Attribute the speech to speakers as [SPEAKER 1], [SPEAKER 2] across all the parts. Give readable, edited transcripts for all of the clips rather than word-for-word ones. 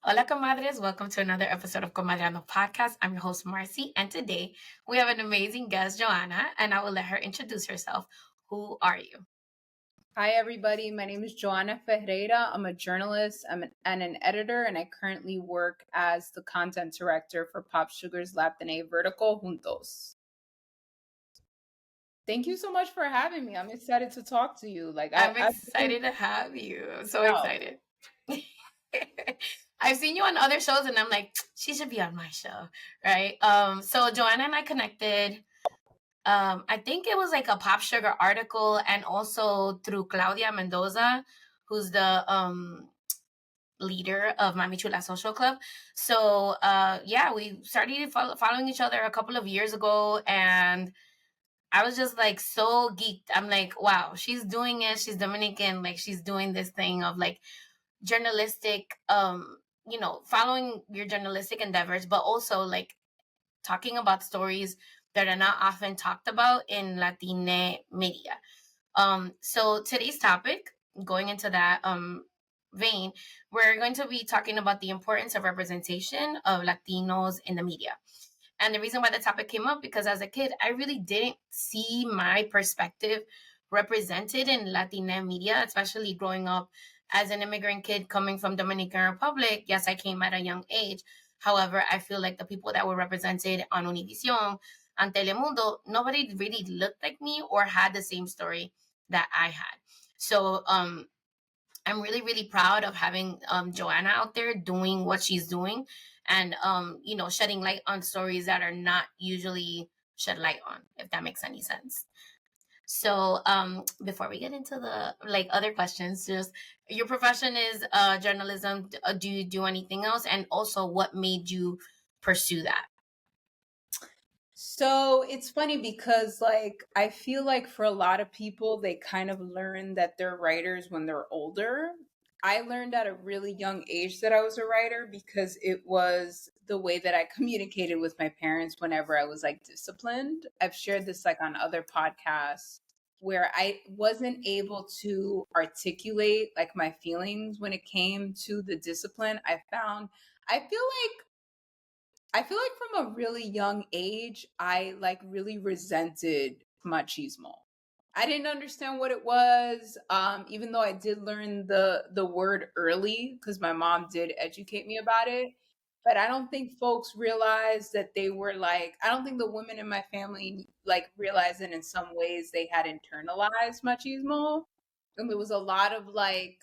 [SPEAKER 1] Hola Comadres, welcome to another episode of Comadreando podcast. I'm your host Marcy, and today we have an amazing guest, Johanna, and I will let her introduce herself. Who are you?
[SPEAKER 2] Hi, everybody. My name is Johanna Ferreira. I'm a journalist and an editor, and I currently work as the content director for Pop Sugar's Latine vertical, Juntos. Thank you so much for having me. I'm excited to talk to you.
[SPEAKER 1] I'm excited to have you. I'm so excited. I've seen you on other shows, and I'm like, she should be on my show, right? So Johanna and I connected. I think it was like a Pop Sugar article, and also through Claudia Mendoza, who's the leader of Mami Chula Social Club. So we started following each other a couple of years ago, and I was just like so geeked. I'm like, wow, she's doing it. She's Dominican. Like she's doing this thing of like journalistic, following your journalistic endeavors, but also like talking about stories that are not often talked about in Latine Media. So today's topic, going into that vein, we're going to be talking about the importance of representation of Latinos in the media. And the reason why the topic came up, because as a kid, I really didn't see my perspective represented in Latina media, especially growing up as an immigrant kid coming from Dominican Republic. Yes, I came at a young age. However, I feel like the people that were represented on Univision, on Telemundo, nobody really looked like me or had the same story that I had. So I'm really, really proud of having Johanna out there doing what she's doing and, shedding light on stories that are not usually shed light on, if that makes any sense. So before we get into the like other questions, just your profession is journalism. Do you do anything else? And also what made you pursue that?
[SPEAKER 2] So it's funny because I feel like for a lot of people, they kind of learn that they're writers when they're older. I learned at a really young age that I was a writer because it was the way that I communicated with my parents whenever I was like disciplined. I've shared this like on other podcasts where I wasn't able to articulate like my feelings when it came to the discipline. I feel like from a really young age, I like really resented machismo. I didn't understand what it was, even though I did learn the word early because my mom did educate me about it. But I don't think folks realized that they were like, I don't think the women in my family like realized that in some ways they had internalized machismo. And there was a lot of like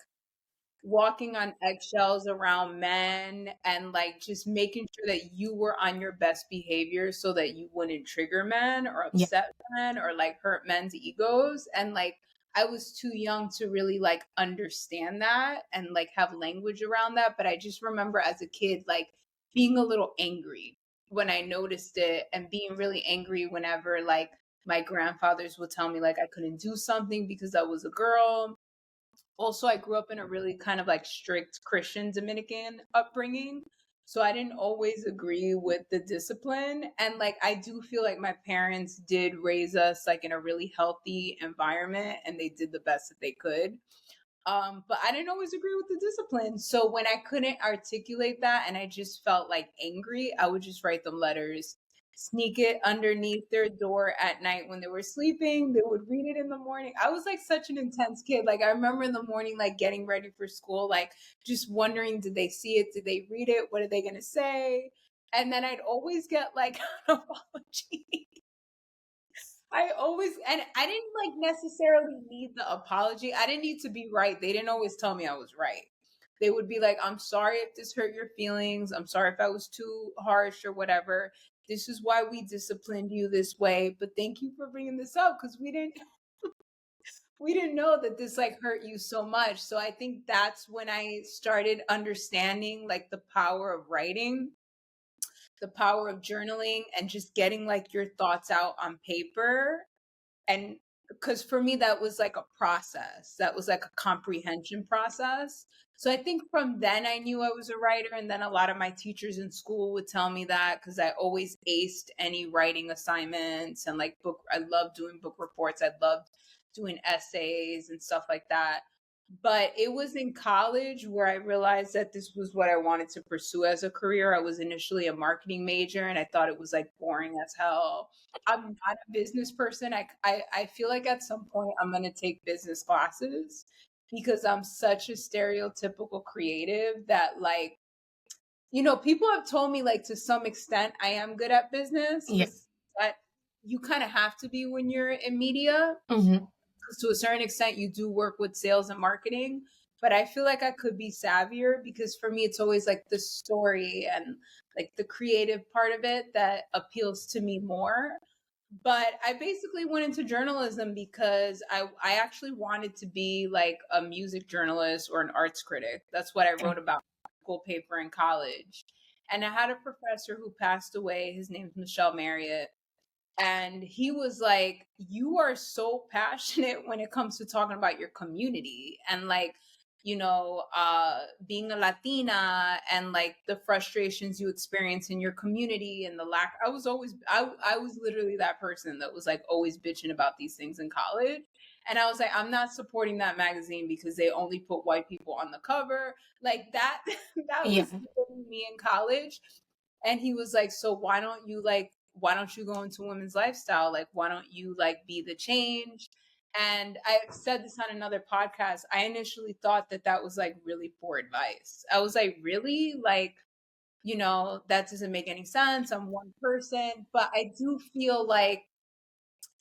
[SPEAKER 2] walking on eggshells around men and like just making sure that you were on your best behavior so that you wouldn't trigger men or
[SPEAKER 1] Yeah.
[SPEAKER 2] upset men or like hurt men's egos. And like I was too young to really like understand that and like have language around that. But I just remember as a kid like being a little angry when I noticed it and being really angry whenever like my grandfathers would tell me like I couldn't do something because I was a girl. Also, I grew up in a really kind of like strict Christian Dominican upbringing. So I didn't always agree with the discipline. And like, I do feel like my parents did raise us like in a really healthy environment and they did the best that they could. But I didn't always agree with the discipline. So when I couldn't articulate that and I just felt like angry, I would just write them letters, sneak it underneath their door at night when they were sleeping. They would read it in the morning. I was like such an intense kid. Like I remember in the morning, like getting ready for school, like just wondering, did they see it? Did they read it? What are they going to say? And then I'd always get like an apology. And I didn't like necessarily need the apology. I didn't need to be right. They didn't always tell me I was right. They would be like, I'm sorry if this hurt your feelings. I'm sorry if I was too harsh or whatever. This is why we disciplined you this way. But thank you for bringing this up because we didn't know that this like hurt you so much. So I think that's when I started understanding like the power of writing, the power of journaling, and just getting like your thoughts out on paper. And because for me that was like a process, that was like a comprehension process. So I think from then I knew I was a writer, and then a lot of my teachers in school would tell me that because I always aced any writing assignments and like I loved doing book reports, I loved doing essays and stuff like that. But it was in college where I realized that this was what I wanted to pursue as a career. I was initially a marketing major and I thought it was like boring as hell. I'm not a business person. I feel like at some point I'm going to take business classes because I'm such a stereotypical creative that, like, people have told me, like, to some extent I am good at business
[SPEAKER 1] Yeah.
[SPEAKER 2] because you kind of have to be when you're in media.
[SPEAKER 1] Mm-hmm.
[SPEAKER 2] To a certain extent you do work with sales and marketing, but I feel like I could be savvier because for me it's always like the story and like the creative part of it that appeals to me more. But I basically went into journalism because I actually wanted to be like a music journalist or an arts critic. That's what I wrote about in my school paper in college. And I had a professor who passed away. His name's Michelle Marriott, and he was like, you are so passionate when it comes to talking about your community and like, being a Latina and like the frustrations you experience in your community and the lack. I was literally that person that was like always bitching about these things in college. And I was like, I'm not supporting that magazine because they only put white people on the cover. Like that, that
[SPEAKER 1] Yeah.
[SPEAKER 2] was literally me in college. And he was like, so why don't you go into women's lifestyle? Like, why don't you like be the change? And I said this on another podcast. I initially thought that that was like really poor advice. I was like, really? Like, that doesn't make any sense. I'm one person. But I do feel like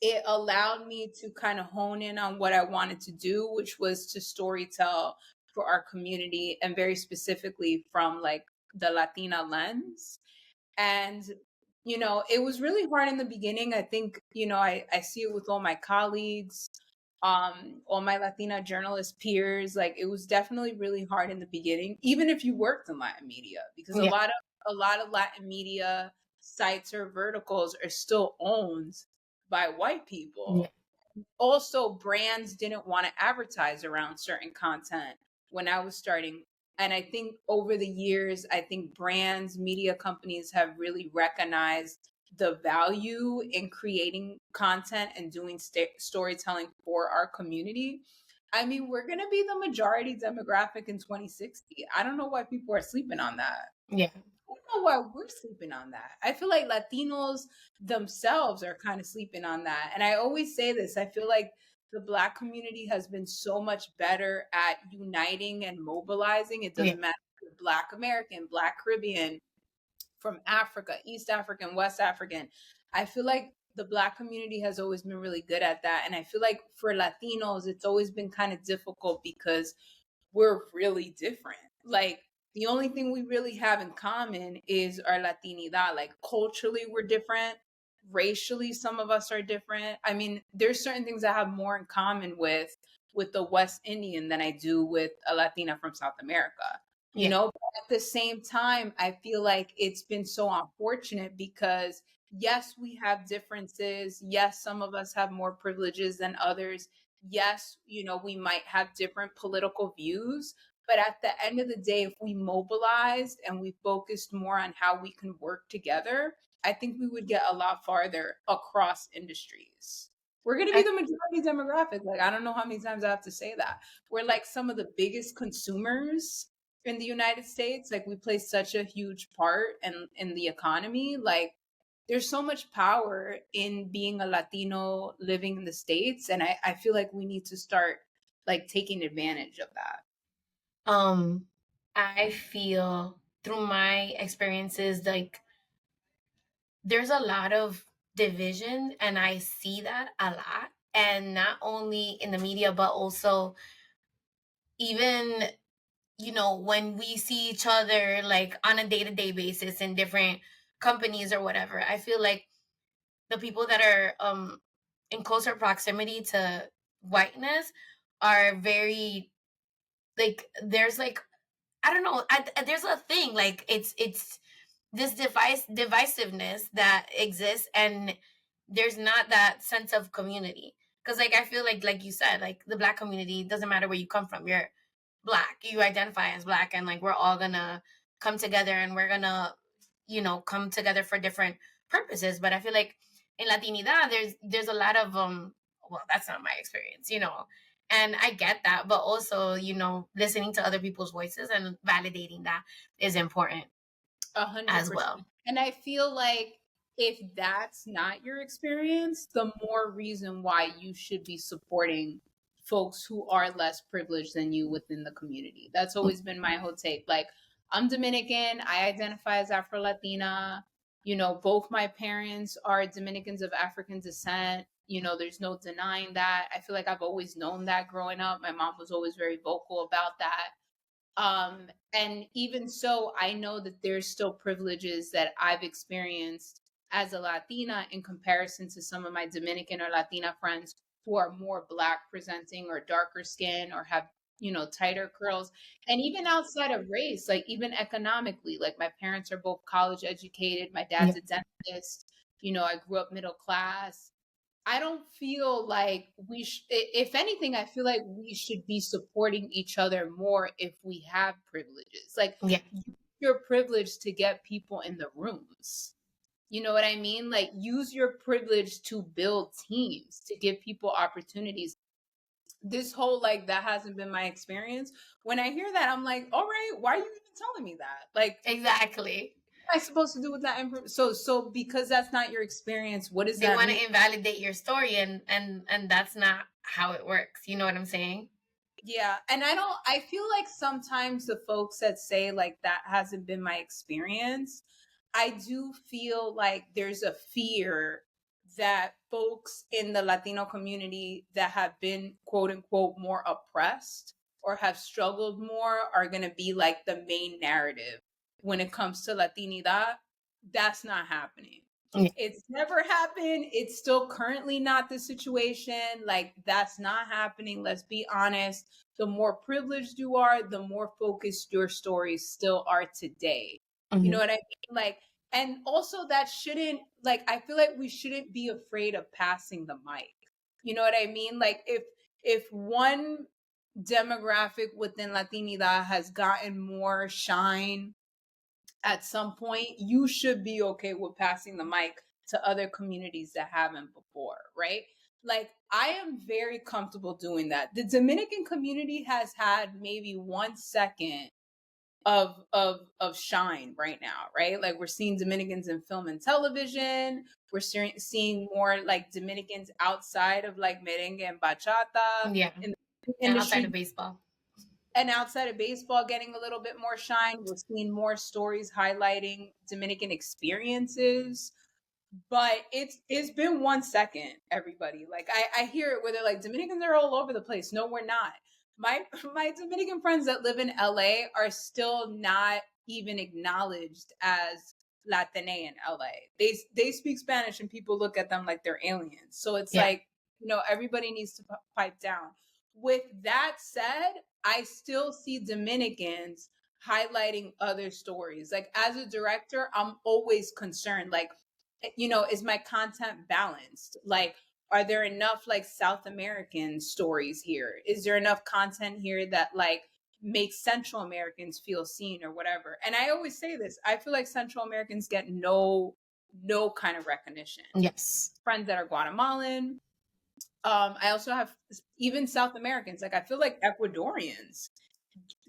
[SPEAKER 2] it allowed me to kind of hone in on what I wanted to do, which was to storytell for our community and very specifically from like the Latina lens. And it was really hard in the beginning. I think, I see it with all my colleagues, all my Latina journalist peers. Like, it was definitely really hard in the beginning, even if you worked in Latin media, because
[SPEAKER 1] Yeah.
[SPEAKER 2] a lot of Latin media sites or verticals are still owned by white
[SPEAKER 1] Yeah.
[SPEAKER 2] people. Also, brands didn't want to advertise around certain content when I was starting. And I think over the years, I think brands, media companies have really recognized the value in creating content and doing storytelling for our community. I mean, we're going to be the majority demographic in 2060. I don't know why people are sleeping on that.
[SPEAKER 1] Yeah.
[SPEAKER 2] I don't know why we're sleeping on that. I feel like Latinos themselves are kind of sleeping on that. And I always say this, I feel like the Black community has been so much better at uniting and mobilizing. It
[SPEAKER 1] Yeah.
[SPEAKER 2] doesn't matter if you're Black American, Black Caribbean, from Africa, East African, West African. I feel like the Black community has always been really good at that. And I feel like for Latinos, it's always been kind of difficult because we're really different. Like, the only thing we really have in common is our Latinidad. Like, culturally, we're different. Racially, some of us are different. I mean, there's certain things I have more in common with the West Indian than I do with a Latina from South America.
[SPEAKER 1] Yeah.
[SPEAKER 2] But at the same time, I feel like it's been so unfortunate because yes, we have differences. Yes, some of us have more privileges than others. Yes, we might have different political views, but at the end of the day, if we mobilized and we focused more on how we can work together, I think we would get a lot farther across industries. We're going to be
[SPEAKER 1] I,
[SPEAKER 2] the majority demographic. Like, I don't know how many times I have to say that. We're like some of the biggest consumers in the United States. Like, we play such a huge part in the economy. Like, there's so much power in being a Latino living in the States. And I feel like we need to start like taking advantage of that.
[SPEAKER 1] I feel through my experiences, like there's a lot of division, and I see that a lot. And not only in the media, but also even, when we see each other like on a day-to-day basis in different companies or whatever, I feel like the people that are in closer proximity to whiteness are very, like, there's like, I don't know, there's a thing like it's this divisiveness that exists, and there's not that sense of community. Because like I feel like you said, like the Black community, doesn't matter where you come from, you're Black, you identify as Black, and like we're all gonna come together, and we're gonna come together for different purposes. But I feel like in Latinidad there's a lot of well, that's not my experience, And I get that, but also, listening to other people's voices and validating that is important
[SPEAKER 2] 100%.
[SPEAKER 1] as well.
[SPEAKER 2] And I feel like if that's not your experience, the more reason why you should be supporting folks who are less privileged than you within the community. That's always been my whole take. Like, I'm Dominican, I identify as Afro Latina. Both my parents are Dominicans of African descent. There's no denying that. I feel like I've always known that growing up. My mom was always very vocal about that. And even so, I know that there's still privileges that I've experienced as a Latina in comparison to some of my Dominican or Latina friends who are more Black presenting or darker skin or have, tighter curls. And even outside of race, like even economically, like my parents are both college educated. My dad's a dentist. I grew up middle class. I don't feel like if anything, I feel like we should be supporting each other more if we have privileges. Like, use your privilege to get people in the rooms. You know what I mean? Like, use your privilege to build teams, to give people opportunities. This whole, like, that hasn't been my experience. When I hear that, I'm like, all right, why are you even telling me that? Like,
[SPEAKER 1] exactly.
[SPEAKER 2] what am I supposed to do with that information? So because that's not your experience, what does that mean?
[SPEAKER 1] They want to invalidate your story, and that's not how it works. You know what I'm saying?
[SPEAKER 2] Yeah. And I feel like sometimes the folks that say like that hasn't been my experience, I do feel like there's a fear that folks in the Latino community that have been quote unquote more oppressed or have struggled more are going to be like the main narrative when it comes to Latinidad. That's not happening. It's never happened. It's still currently not the situation. Like, that's not happening. Let's be honest. The more privileged you are, the more focused your stories still are today. You know what I mean? Like, and also that shouldn't, like, I feel like we shouldn't be afraid of passing the mic. You know what I mean? Like, if one demographic within Latinidad has gotten more shine at some point, you should be okay with passing the mic to other communities that haven't before, right? Like, I am very comfortable doing that. The Dominican community has had maybe 1 second of shine right now, right? Like, we're seeing Dominicans in film and television. We're seeing more like Dominicans outside of like merengue and bachata.
[SPEAKER 1] In the industry, outside of baseball.
[SPEAKER 2] And outside of baseball getting a little bit more shine. We're seeing more stories highlighting Dominican experiences. But it's been 1 second, everybody. Like, I hear it where they're like, Dominicans are all over the place. No, we're not. My Dominican friends that live in LA are still not even acknowledged as Latine in LA. They speak Spanish and people look at them like they're aliens. So it's like, everybody needs to pipe down. With that said, I still see Dominicans highlighting other stories. Like, as a director, I'm always concerned, like, is my content balanced? Like, are there enough like South American stories here? Is there enough content here that like makes Central Americans feel seen or whatever? And I always say this, I feel like Central Americans get no kind of recognition.
[SPEAKER 1] Yes.
[SPEAKER 2] Friends that are Guatemalan. I also have even South Americans. Like, I feel like Ecuadorians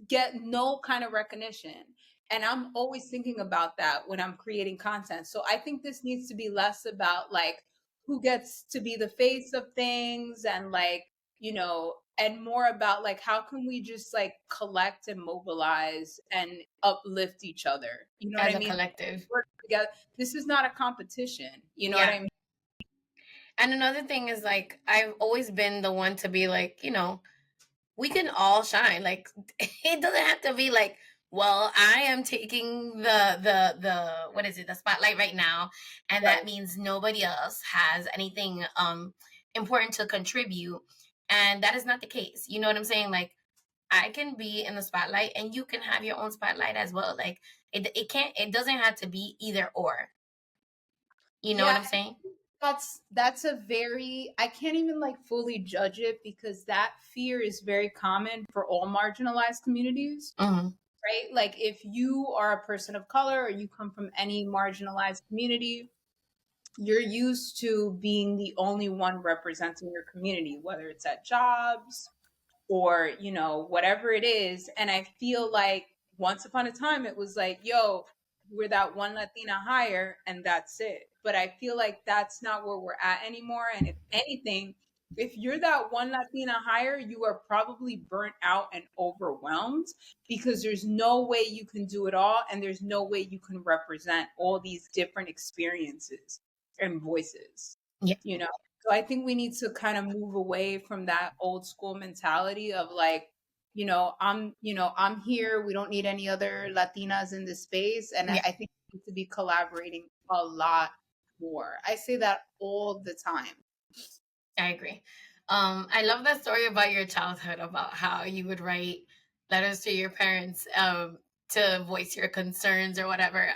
[SPEAKER 2] get no kind of recognition. And I'm always thinking about that when I'm creating content. So I think this needs to be less about like who gets to be the face of things and like, and more about like how can we just like collect and mobilize and uplift each other. You know what I mean?
[SPEAKER 1] Collective.
[SPEAKER 2] Work together. This is not a competition. You know what I mean?
[SPEAKER 1] And another thing is like I've always been the one to be like, we can all shine. Like, it doesn't have to be like, well, I am taking the what is it, the spotlight right now, and that means nobody else has anything important to contribute, and that is not the case. You know what I'm saying? Like, I can be in the spotlight and you can have your own spotlight as well. Like, it doesn't have to be either or. You know what I'm saying?
[SPEAKER 2] That's a very, I can't even like fully judge it because that fear is very common for all marginalized communities, right? Like, if you are a person of color or you come from any marginalized community, you're used to being the only one representing your community, whether it's at jobs or, you know, whatever it is. And I feel like once upon a time it was like, yo, we're that one Latina higher and that's it. But I feel like that's not where we're at anymore. And if anything, if you're that one Latina higher, you are probably burnt out and overwhelmed because there's no way you can do it all. And there's no way you can represent all these different experiences and voices,
[SPEAKER 1] Yeah.
[SPEAKER 2] you know? So I think we need to kind of move away from that old school mentality of like, I'm here. We don't need any other Latinas in this space. And
[SPEAKER 1] Yeah.
[SPEAKER 2] I think we need to be collaborating a lot more. I say that all the time.
[SPEAKER 1] I agree. I love that story about your childhood, about how you would write letters to your parents to voice your concerns or whatever.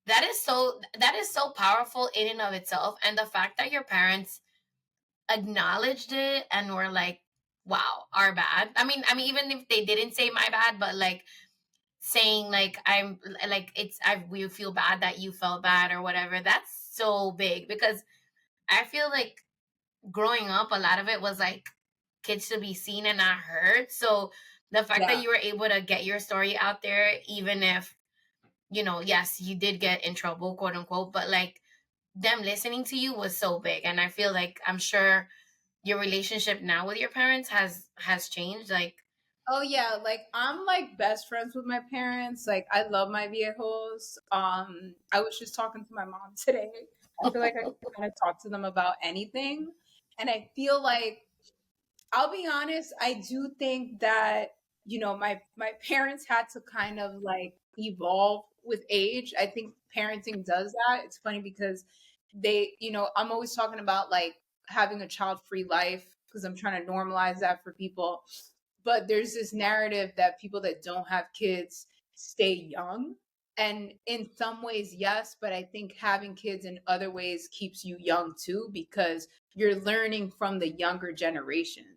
[SPEAKER 1] That is so powerful in and of itself, and the fact that your parents acknowledged it and were like, "Wow, our bad." I mean, even if they didn't say my bad, but like saying like I'm like we feel bad that you felt bad or whatever. That's so big because I feel like growing up, a lot of it was like kids to be seen and not heard. So the fact that
[SPEAKER 2] Yeah.
[SPEAKER 1] you were able to get your story out there, even if, yes, you did get in trouble, quote unquote, but like them listening to you was so big. And I feel like I'm sure your relationship now with your parents has changed. Like,
[SPEAKER 2] Oh yeah, like I'm like best friends with my parents. Like I love my viejos. I was just talking to my mom today. I feel like I can kind of talk to them about anything. And I feel like I'll be honest, I do think that, my parents had to kind of like evolve with age. I think parenting does that. It's funny because I'm always talking about like having a child-free life because I'm trying to normalize that for people. But there's this narrative that people that don't have kids stay young. And in some ways, yes, but I think having kids in other ways keeps you young too, because you're learning from the younger
[SPEAKER 1] yeah,
[SPEAKER 2] generations.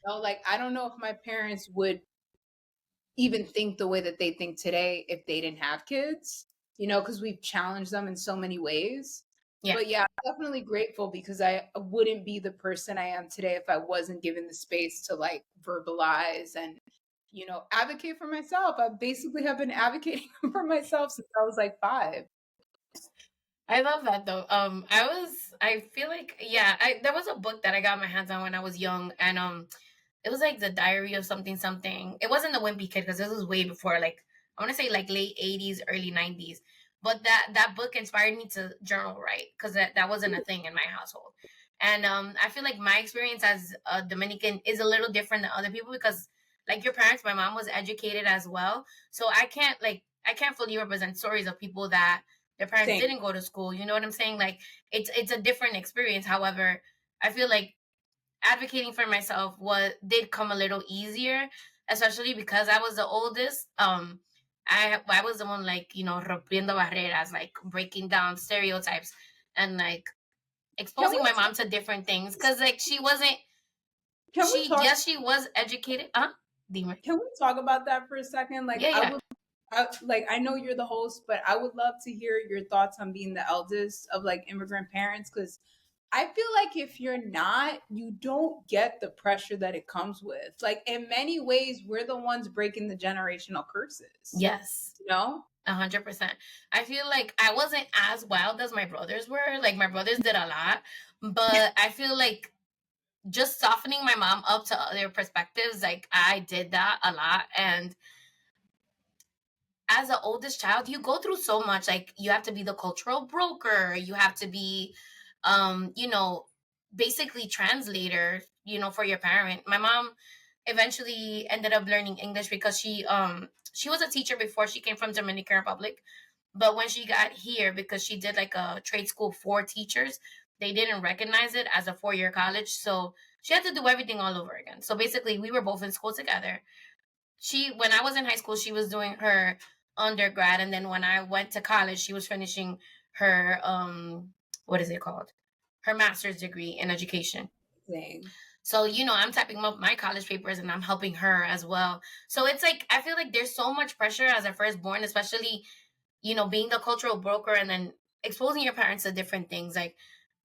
[SPEAKER 2] Like I don't know if my parents would even think the way that they think today if they didn't have kids, because we've challenged them in so many ways.
[SPEAKER 1] yeah.
[SPEAKER 2] But yeah, I'm definitely grateful because I wouldn't be the person I am today if I wasn't given the space to like verbalize and, advocate for myself. I basically have been advocating for myself since I was like 5.
[SPEAKER 1] I love that though. I feel like, yeah, there was a book that I got my hands on when I was young, and it was like the Diary of something something. It wasn't the Wimpy Kid because this was way before, like I want to say like late '80s, early '90s. But that book inspired me to journal write because that wasn't a thing in my household, and I feel like my experience as a Dominican is a little different than other people because, like your parents, my mom was educated as well, so I can't fully represent stories of people that their parents
[SPEAKER 2] Same.
[SPEAKER 1] didn't go to school. You know what I'm saying? Like it's a different experience. However, I feel like advocating for myself did come a little easier, especially because I was the oldest. I was the one like rompiendo barreras, like breaking down stereotypes and like
[SPEAKER 2] Can
[SPEAKER 1] exposing
[SPEAKER 2] we
[SPEAKER 1] my mom to different things because like she wasn't
[SPEAKER 2] can we talk
[SPEAKER 1] she was educated. Dime.
[SPEAKER 2] can we talk about that for a second? Like
[SPEAKER 1] Yeah,
[SPEAKER 2] I
[SPEAKER 1] yeah.
[SPEAKER 2] would I know you're the host, but I would love to hear your thoughts on being the eldest of like immigrant parents because I feel like if you're not, you don't get the pressure that it comes with. Like in many ways, we're the ones breaking the generational curses.
[SPEAKER 1] Yes.
[SPEAKER 2] You know?
[SPEAKER 1] 100%. I feel like I wasn't as wild as my brothers were. Like my brothers did a lot, but I feel like just softening my mom up to other perspectives, like I did that a lot. And as the oldest child, you go through so much. Like you have to be the cultural broker, you have to be, um, you know, basically translator, for your parent. My mom eventually ended up learning English because she was a teacher before she came from Dominican Republic. But when she got here, because she did like a trade school for teachers, they didn't recognize it as a 4-year college. So she had to do everything all over again. So basically, we were both in school together. When I was in high school, she was doing her undergrad. And then when I went to college, she was finishing her, what is it called? Her master's degree in education.
[SPEAKER 2] Thing.
[SPEAKER 1] So, I'm typing up my college papers and I'm helping her as well. So it's like, I feel like there's so much pressure as a firstborn, especially being the cultural broker and then exposing your parents to different things. Like,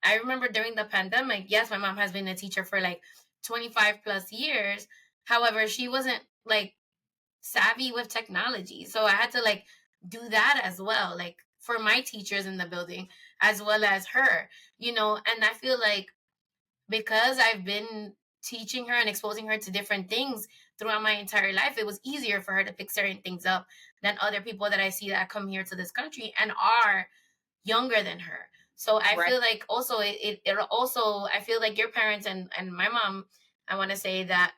[SPEAKER 1] I remember during the pandemic, yes, my mom has been a teacher for like 25 plus years. However, she wasn't like savvy with technology. So I had to like do that as well, like for my teachers in the building as well as her, and I feel like because I've been teaching her and exposing her to different things throughout my entire life, it was easier for her to pick certain things up than other people that I see that come here to this country and are younger than her. So I
[SPEAKER 2] Right.
[SPEAKER 1] feel like also it also, I feel like your parents and my mom, I want to say that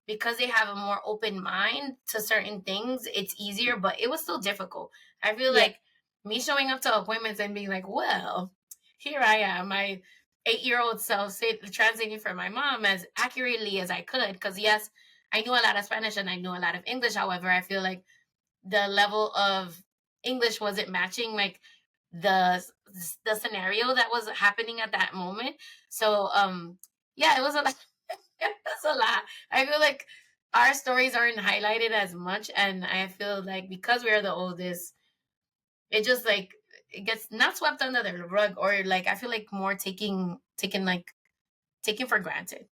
[SPEAKER 1] because they have a more open mind to certain things, it's easier, but it was still difficult. I feel
[SPEAKER 2] Yeah.
[SPEAKER 1] like me showing up to appointments and being like, well, here I am, my 8-year-old self translating for my mom as accurately as I could. Because yes, I knew a lot of Spanish and I knew a lot of English. However, I feel like the level of English wasn't matching like the the scenario that was happening at that moment. So yeah, it was a lot. It was a lot. I feel like our stories aren't highlighted as much, and I feel like because we're the oldest, it just like it gets not swept under the rug, or like I feel like more taken for granted.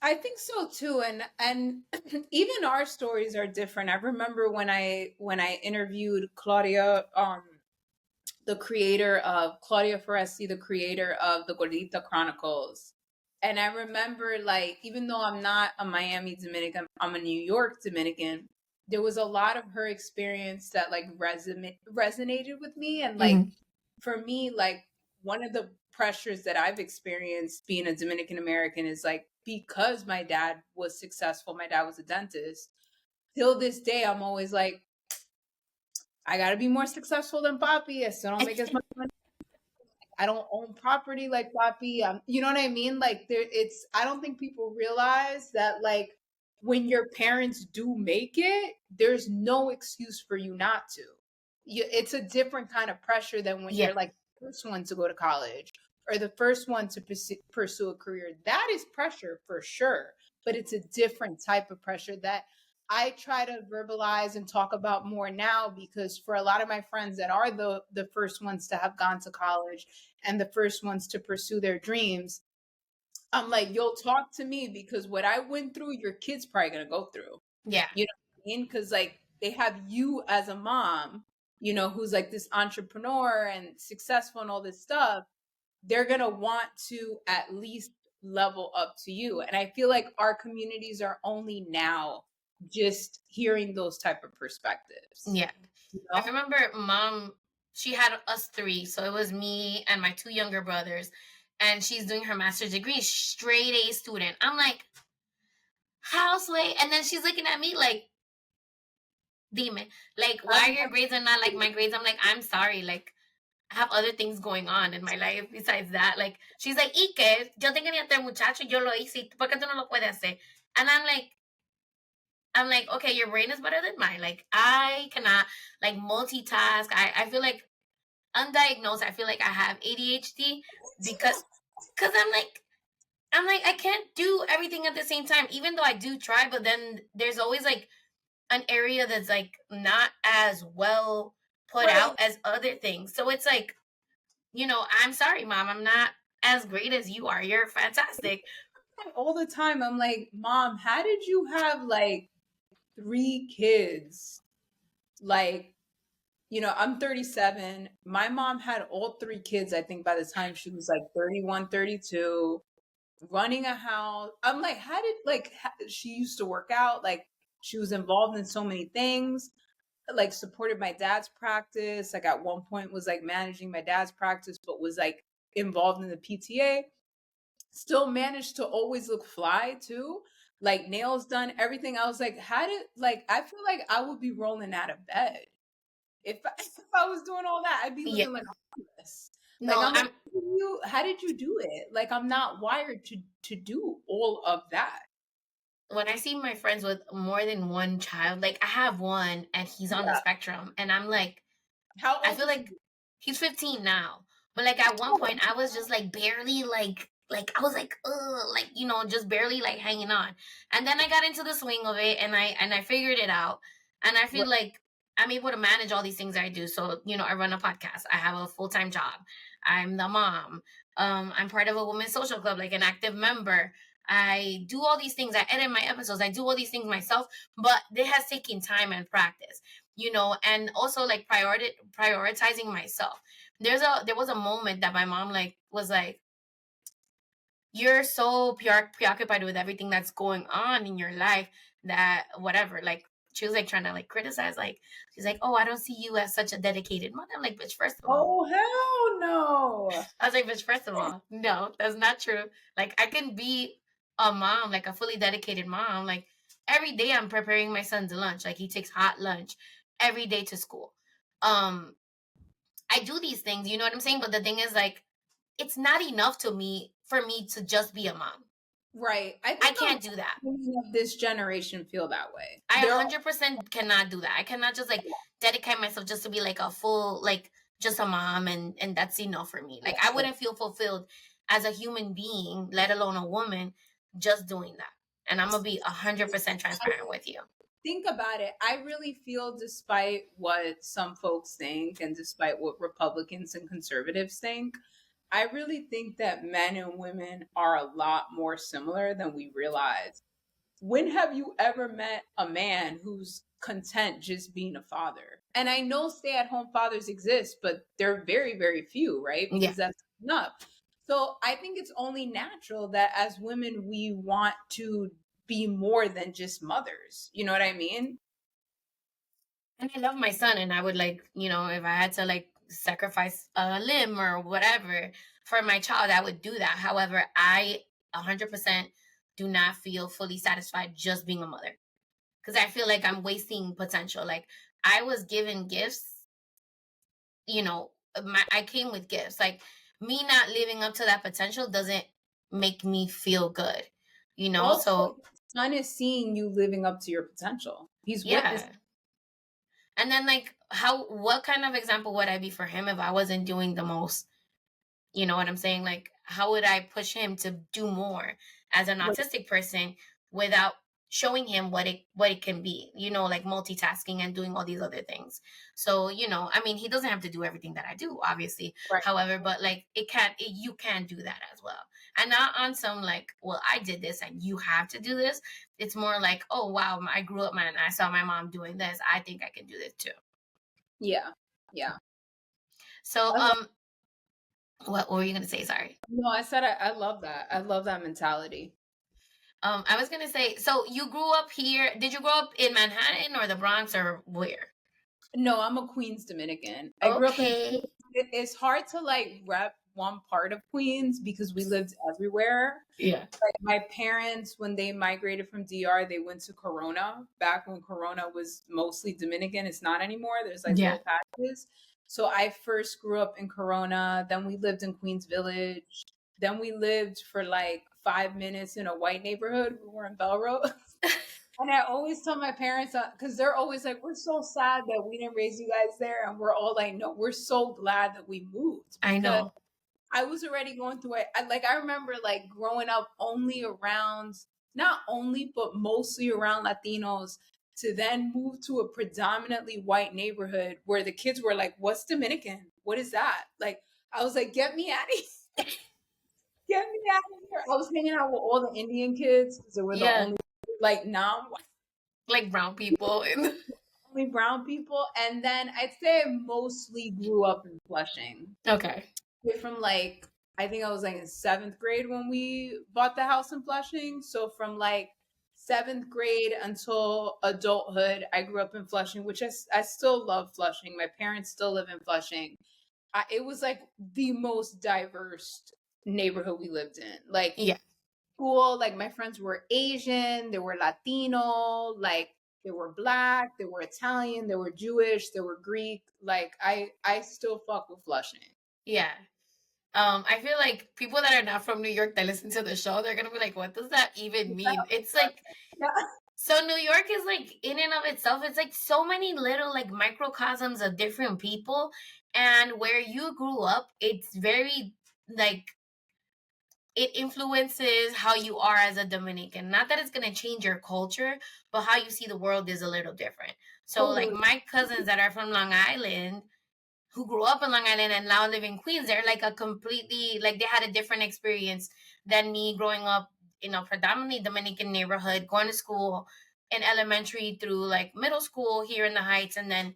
[SPEAKER 2] I think so too, and even our stories are different. I remember when I interviewed Claudia, the creator of Claudia Ferreira, the creator of the Gordita Chronicles. And I remember, like, even though I'm not a Miami Dominican, I'm a New York Dominican, there was a lot of her experience that, like, resonated with me. And, like,
[SPEAKER 1] Mm-hmm.
[SPEAKER 2] for me, like, one of the pressures that I've experienced being a Dominican American is, like, because my dad was successful, my dad was a dentist, till this day, I'm always like, I got to be more successful than Papi. I still don't make as much money. I don't own property like Papi. You know what I mean? Like I don't think people realize that like when your parents do make it, there's no excuse for you not to. It's a different kind of pressure than when
[SPEAKER 1] Yeah,
[SPEAKER 2] you're like the first one to go to college or the first one to pursue a career. That is pressure for sure, but it's a different type of pressure that I try to verbalize and talk about more now, because for a lot of my friends that are the first ones to have gone to college and the first ones to pursue their dreams, I'm like, you'll talk to me because what I went through, your kid's probably gonna go through.
[SPEAKER 1] yeah,
[SPEAKER 2] You know what I mean? Because like they have you as a mom, who's like this entrepreneur and successful and all this stuff. They're gonna want to at least level up to you. And I feel like our communities are only now just hearing those type of perspectives.
[SPEAKER 1] yeah.
[SPEAKER 2] You
[SPEAKER 1] I
[SPEAKER 2] know?
[SPEAKER 1] remember mom, she had us three, so it was me and my two younger brothers, and she's doing her master's degree, straight A student. I'm like, houseway, and then she's looking at me like, demon, like, why your grades are not like my grades? I'm like, I'm sorry, like, I have other things going on in my life besides that. Like, she's like, ¿y qué? Yo tengo ni este muchacho, yo lo hice, ¿por qué tú no lo puedes hacer? And I'm like, okay, your brain is better than mine. Like, I cannot like multitask. I feel like undiagnosed. I feel like I have ADHD because I'm like I can't do everything at the same time. Even though I do try, but then there's always like an area that's like not as well put
[SPEAKER 2] Right.
[SPEAKER 1] out as other things. So it's like, I'm sorry, mom, I'm not as great as you are. You're fantastic.
[SPEAKER 2] All the time, I'm like, Mom, how did you have like 3 kids? Like, I'm 37. My mom had all 3 kids, I think, by the time she was like 31, 32, running a house. I'm like, how did, like, she used to work out. Like, she was involved in so many things, like, supported my dad's practice. Like, at one point was like managing my dad's practice, but was like involved in the PTA. Still managed to always look fly too. Like, nails done, everything. I was like, I feel like I would be rolling out of bed if if I was doing all that. I'd be
[SPEAKER 1] Yeah.
[SPEAKER 2] looking like homeless. Like,
[SPEAKER 1] No,
[SPEAKER 2] I'm like, how did you do it? Like, I'm not wired to do all of that.
[SPEAKER 1] when I see my friends with more than one child, like I have one and he's on the
[SPEAKER 2] Yeah.
[SPEAKER 1] spectrum, and I'm like,
[SPEAKER 2] How
[SPEAKER 1] I
[SPEAKER 2] old
[SPEAKER 1] feel
[SPEAKER 2] is he?
[SPEAKER 1] like he's 15 now. But like at one point I was just like barely like I was like, like, just barely like hanging on. And then I got into the swing of it, and I figured it out. And I feel like I'm able to manage all these things I do. So, I run a podcast. I have a full-time job. I'm the mom. I'm part of a women's social club, like an active member. I do all these things. I edit my episodes. I do all these things myself, but it has taken time and practice, and also like prioritizing myself. There was a moment that my mom was like, you're so preoccupied with everything that's going on in your life that whatever, like she was like trying to like criticize, like she's like, oh, I don't see you as such a dedicated mother. I'm like, bitch, first of all,
[SPEAKER 2] Oh, hell no.
[SPEAKER 1] I was like, bitch, first of all, no, that's not true. Like, I can be a mom, like a fully dedicated mom. Like, every day I'm preparing my son's lunch. Like, he takes hot lunch every day to school. I do these things, you know what I'm saying? But the thing is, like, it's not enough for me to just be a mom.
[SPEAKER 2] Right.
[SPEAKER 1] I can't do that.
[SPEAKER 2] This generation feel that way.
[SPEAKER 1] I 100% cannot do that. I cannot just like dedicate myself just to be like a full, like just a mom and that's enough for me. Like I wouldn't feel fulfilled as a human being, let alone a woman, just doing that. And I'm gonna be 100% transparent with you.
[SPEAKER 2] Think about it. I really feel, despite what some folks think and despite what Republicans and conservatives think, I really think that men and women are a lot more similar than we realize. When have you ever met a man who's content just being a father? And I know stay-at-home fathers exist, but they're very, very few, right? Because that's enough. So I think it's only natural that as women, we want to be more than just mothers. You know what I mean?
[SPEAKER 1] And I love my son, and I would like, if I had to like sacrifice a limb or whatever for my child, I would do that. However, I 100% do not feel fully satisfied just being a mother, because I feel like I'm wasting potential. Like I was given gifts, I came with gifts. Like me not living up to that potential doesn't make me feel good,
[SPEAKER 2] Also,
[SPEAKER 1] so
[SPEAKER 2] son is seeing you living up to your potential. He's witnessing.
[SPEAKER 1] And then like what kind of example would I be for him if I wasn't doing the most? You know what I'm saying? Like how would I push him to do more as an autistic person without showing him what it can be, like multitasking and doing all these other things. So, I mean, he doesn't have to do everything that I do, obviously.
[SPEAKER 2] Right.
[SPEAKER 1] However, but like you can do that as well. And not on some like, well, I did this and you have to do this. It's more like, oh wow, I grew up, man, I saw my mom doing this. I think I can do this too.
[SPEAKER 2] Yeah. Yeah.
[SPEAKER 1] So what were you gonna say? Sorry.
[SPEAKER 2] No, I said I love that. I love that mentality.
[SPEAKER 1] I was gonna say, so you grew up here. Did you grow up in Manhattan or the Bronx or where?
[SPEAKER 2] No, I'm a Queens Dominican. I grew up in. It's hard to like rep one part of Queens because we lived everywhere.
[SPEAKER 1] Yeah.
[SPEAKER 2] Like my parents, when they migrated from DR, they went to Corona back when Corona was mostly Dominican. It's not anymore. There's like little patches. So I first grew up in Corona. Then we lived in Queens Village. Then we lived for like 5 minutes in a white neighborhood. We were in Belrose. And I always tell my parents, because they're always like, we're so sad that we didn't raise you guys there. And we're all like, no, we're so glad that we moved.
[SPEAKER 1] I know.
[SPEAKER 2] I was already going through it. I remember like growing up only around, not only, but mostly around Latinos, to then move to a predominantly white neighborhood where the kids were like, what's Dominican? What is that? Like, I was like, get me out of here. Get me out of here. I was hanging out with all the Indian kids because they were the only like
[SPEAKER 1] like brown people.
[SPEAKER 2] Only brown people. And then I'd say I mostly grew up in Flushing.
[SPEAKER 1] Okay.
[SPEAKER 2] From like, I think I was like in 7th grade when we bought the house in Flushing. So from like 7th grade until adulthood, I grew up in Flushing, which I still love Flushing. My parents still live in Flushing. It was like the most diverse neighborhood we lived in. Like, school, like my friends were Asian, they were Latino, like they were Black, they were Italian, they were Jewish, they were Greek. Like I still fuck with Flushing.
[SPEAKER 1] Yeah. I feel like people that are not from New York that listen to the show, they're gonna be like, what does that even mean? It's like, so New York is like, in and of itself, it's like so many little like microcosms of different people. And where you grew up, it's very like, it influences how you are as a Dominican. Not that it's gonna change your culture, but how you see the world is a little different. So like my cousins that are from Long Island, who grew up in Long Island and now live in Queens, they're like a completely, like they had a different experience than me growing up predominantly Dominican neighborhood, going to school in elementary through like middle school here in the Heights, and then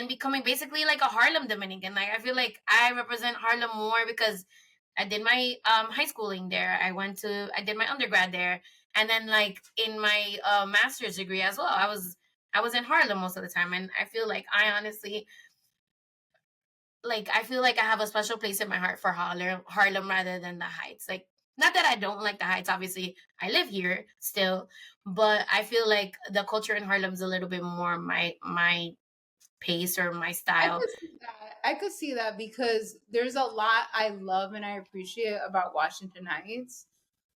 [SPEAKER 1] becoming basically like a Harlem Dominican. Like I feel like I represent Harlem more because I did my high schooling there. I did my undergrad there, and then like in my master's degree as well. I was in Harlem most of the time, and I feel like I honestly like I feel like I have a special place in my heart for Harlem rather than the Heights. Like not that I don't like the Heights. Obviously, I live here still, but I feel like the culture in Harlem's a little bit more my pace or my
[SPEAKER 2] I
[SPEAKER 1] style.
[SPEAKER 2] could see that. I could see that because there's a lot I love and I appreciate about Washington Heights.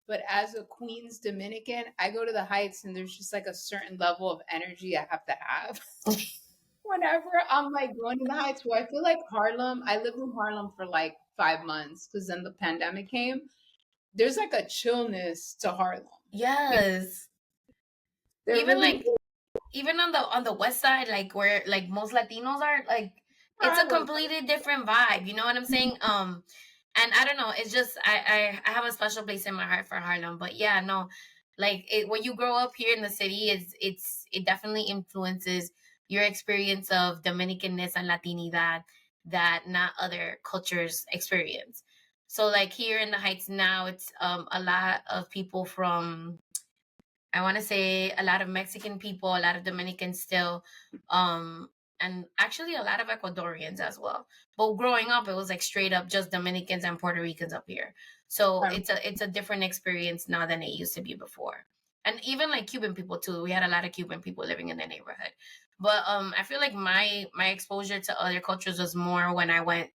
[SPEAKER 2] But as a Queens Dominican, I go to the Heights and there's just like a certain level of energy I have to have. Whenever I'm like going to the Heights, where I feel like Harlem, I lived in Harlem for like 5 months because then the pandemic came. There's like a chillness to Harlem.
[SPEAKER 1] Yes.
[SPEAKER 2] There
[SPEAKER 1] Even
[SPEAKER 2] really
[SPEAKER 1] like even on the west side, like where like most Latinos are, like it's
[SPEAKER 2] I
[SPEAKER 1] a
[SPEAKER 2] love
[SPEAKER 1] completely different vibe. You know what I'm saying? And I don't know, it's just I have a special place in my heart for Harlem. But yeah, no, like when you grow up here in the city, it definitely influences your experience of Dominicanness and Latinidad that not other cultures experience. So like here in the Heights now, it's a lot of people from, I want to say, a lot of Mexican people, a lot of Dominicans still, um, and actually a lot of Ecuadorians as well. But growing up, it was like straight up just Dominicans and Puerto Ricans up here. So it's a different experience now than it used to be before. And even like Cuban people too. We had a lot of Cuban people living in the neighborhood. But I feel like my exposure to other cultures was more when I went.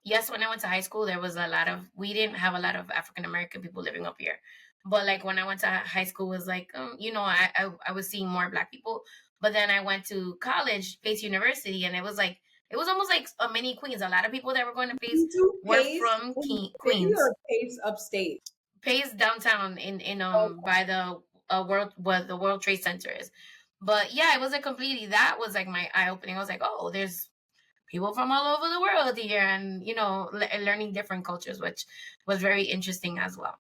[SPEAKER 1] Yes, when I went to high school, there was a lot of, we didn't have a lot of African American people living up here. But like when I went to high school, it was like, I was seeing more Black people. But then I went to college, Pace University, and it was almost like a mini Queens. A lot of people that were going to Pace
[SPEAKER 2] you do
[SPEAKER 1] were
[SPEAKER 2] Pace
[SPEAKER 1] from
[SPEAKER 2] in the city
[SPEAKER 1] Queens.
[SPEAKER 2] or Pace upstate?
[SPEAKER 1] Pace downtown in
[SPEAKER 2] Okay.
[SPEAKER 1] by the world where the World Trade Center is. But yeah, it was a completely, that was like my eye opening. I was like, oh, there's people from all over the world here, and learning different cultures, which was very interesting as well.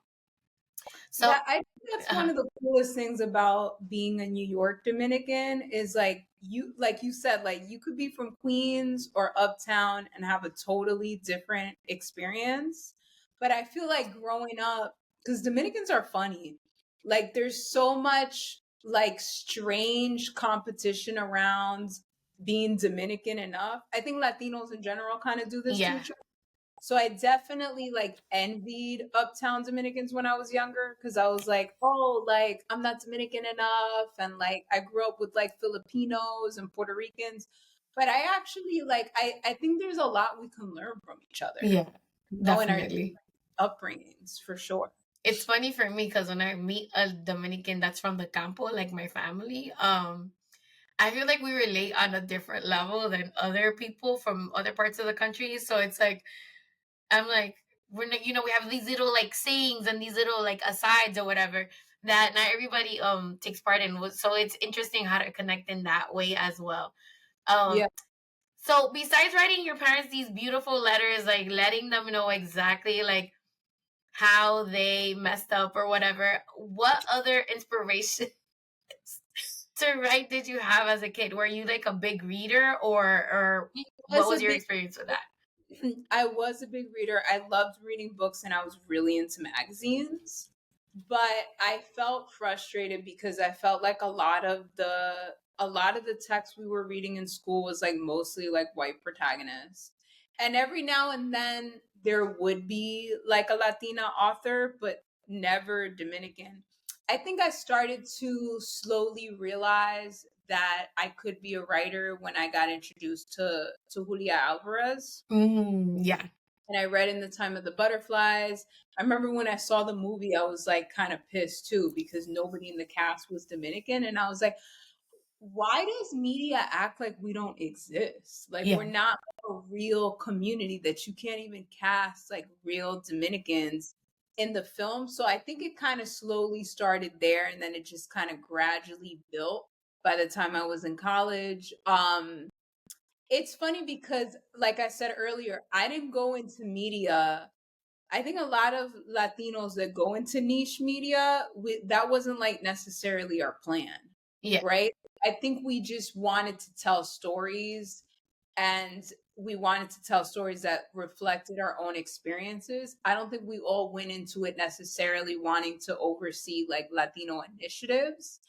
[SPEAKER 1] So
[SPEAKER 2] Yeah, I think that's one
[SPEAKER 1] uh,
[SPEAKER 2] of the coolest things about being a New York Dominican is like you said, like you could be from Queens or uptown and have a totally different experience. But I feel like growing up, because Dominicans are funny, like there's so much like strange competition around being Dominican enough. I think Latinos in general kind of do this to
[SPEAKER 1] yeah,
[SPEAKER 2] each other. So I definitely like envied uptown Dominicans when I was younger because I was like, oh, like I'm not Dominican enough. And like I grew up with like Filipinos and Puerto Ricans. But I actually like I think there's a lot we can learn from each other,
[SPEAKER 1] yeah,
[SPEAKER 2] in our
[SPEAKER 1] definitely.
[SPEAKER 2] upbringings for sure.
[SPEAKER 1] It's funny for me because when I meet a Dominican that's from the campo, like my family, I feel like we relate on a different level than other people from other parts of the country. So it's like I'm like, we have these little like sayings and these little like asides or whatever that not everybody takes part in. So it's interesting how to connect in that way as well.
[SPEAKER 2] Yeah.
[SPEAKER 1] Um, so besides writing your parents these beautiful letters, like letting them know exactly like how they messed up or whatever, what other inspiration to write did you have as a kid? Were you like a big reader, or
[SPEAKER 2] I
[SPEAKER 1] what
[SPEAKER 2] was a
[SPEAKER 1] was your
[SPEAKER 2] big
[SPEAKER 1] experience with that?
[SPEAKER 2] I was a big reader. I loved reading books and I was really into magazines. But I felt frustrated because I felt like a lot of the text we were reading in school was like mostly like white protagonists. And every now and then there would be like a Latina author, but never Dominican. I think I started to slowly realize that I could be a writer when I got introduced to Julia Alvarez.
[SPEAKER 1] Yeah.
[SPEAKER 2] And I read In the Time of the Butterflies. I remember when I saw the movie, I was like kind of pissed too because nobody in the cast was Dominican. And I was like, why does media act like we don't exist? Like
[SPEAKER 1] Yeah.
[SPEAKER 2] we're not a real community that you can't even cast like real Dominicans in the film. So I think it kind of slowly started there and then it just kind of gradually built by the time I was in college. It's funny because, like I said earlier, I didn't go into media I think a lot of Latinos that go into niche media, that wasn't like necessarily our plan,
[SPEAKER 1] Yeah.
[SPEAKER 2] right? I think we just wanted to tell stories, and we wanted to tell stories that reflected our own experiences. I don't think we all went into it necessarily wanting to oversee like Latino initiatives,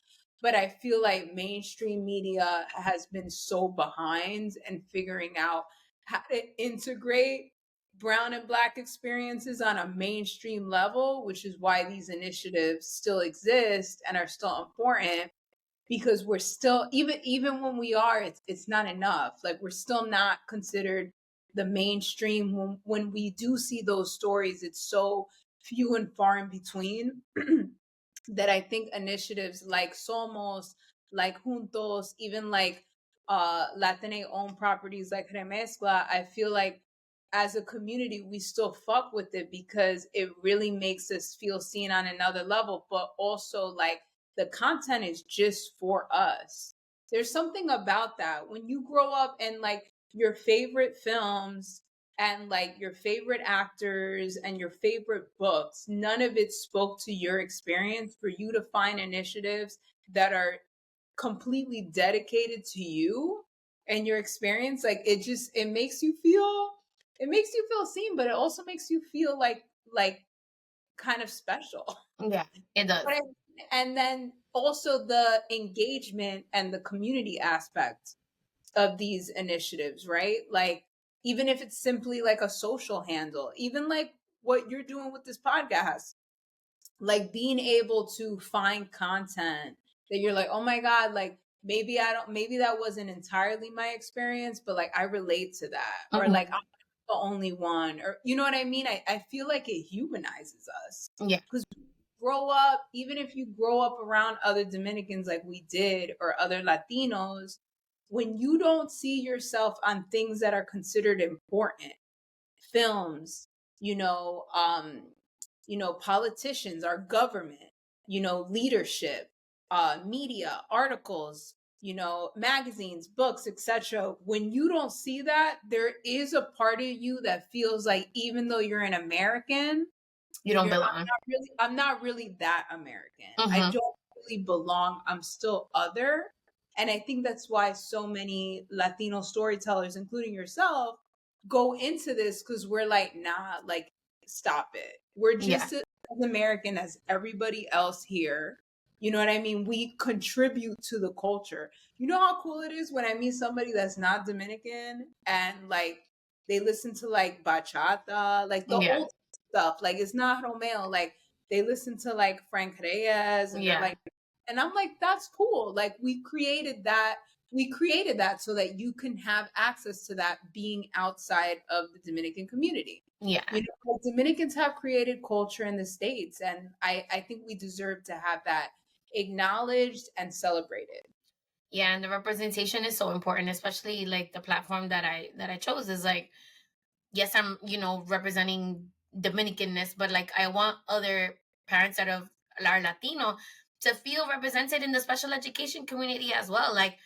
[SPEAKER 2] but I feel like mainstream media has been so behind in figuring out how to integrate brown and black experiences on a mainstream level, which is why these initiatives still exist and are still important, because we're still, even when we are, it's not enough. Like, we're still not considered the mainstream. When we do see those stories, it's so few and far in between that I think initiatives like Somos, like Juntos, even like Latine owned properties like Remezcla, I feel like as a community, we still fuck with it because it really makes us feel seen on another level, but also like the content is just for us. There's something about that. When you grow up and like your favorite films and like your favorite actors and your favorite books, none of it spoke to your experience. For you to find initiatives that are completely dedicated to you and your experience, like it makes you feel, seen, but it also makes you feel like kind of special.
[SPEAKER 1] Yeah, it does.
[SPEAKER 2] And then also the engagement and the community aspect of these initiatives, right? Like, even if it's simply like a social handle, even like what you're doing with this podcast, like being able to find content that you're like, oh my God, like maybe that wasn't entirely my experience, but like I relate to that. Or like I'm the only one, or you know what I mean? I feel like it humanizes us.
[SPEAKER 1] Yeah.
[SPEAKER 2] Because grow up, even if you grow up around other Dominicans like we did, or other Latinos, when you don't see yourself on things that are considered important, films, you know, politicians, our government, leadership, media, articles, magazines, books, etc. When you don't see that, there is a part of you that feels like, even though you're an American,
[SPEAKER 1] You don't belong.
[SPEAKER 2] I'm not really that American. I
[SPEAKER 1] Mm-hmm.
[SPEAKER 2] don't really belong. I'm still other. And I think that's why so many Latino storytellers, including yourself, go into this, because we're like, nah, like, stop it. We're
[SPEAKER 1] Yeah.
[SPEAKER 2] just as American as everybody else here. You know what I mean? We contribute to the culture. You know how cool it is when I meet somebody that's not Dominican and like they listen to like bachata, like the
[SPEAKER 1] Yeah.
[SPEAKER 2] old stuff. Like, it's not Romeo. Like, they listen to like Frank Reyes, and they're
[SPEAKER 1] Yeah.
[SPEAKER 2] like, and I'm like, that's cool. Like, we created that. We created that so that you can have access to that being outside of the Dominican community.
[SPEAKER 1] Yeah.
[SPEAKER 2] Like, Dominicans have created culture in the States, and I think we deserve to have that acknowledged and celebrated.
[SPEAKER 1] Yeah, and the representation is so important, especially like the platform that I chose is like, yes, I'm, representing Dominicanness, but like I want other parents that are Latino to feel represented in the special education community as well. Like,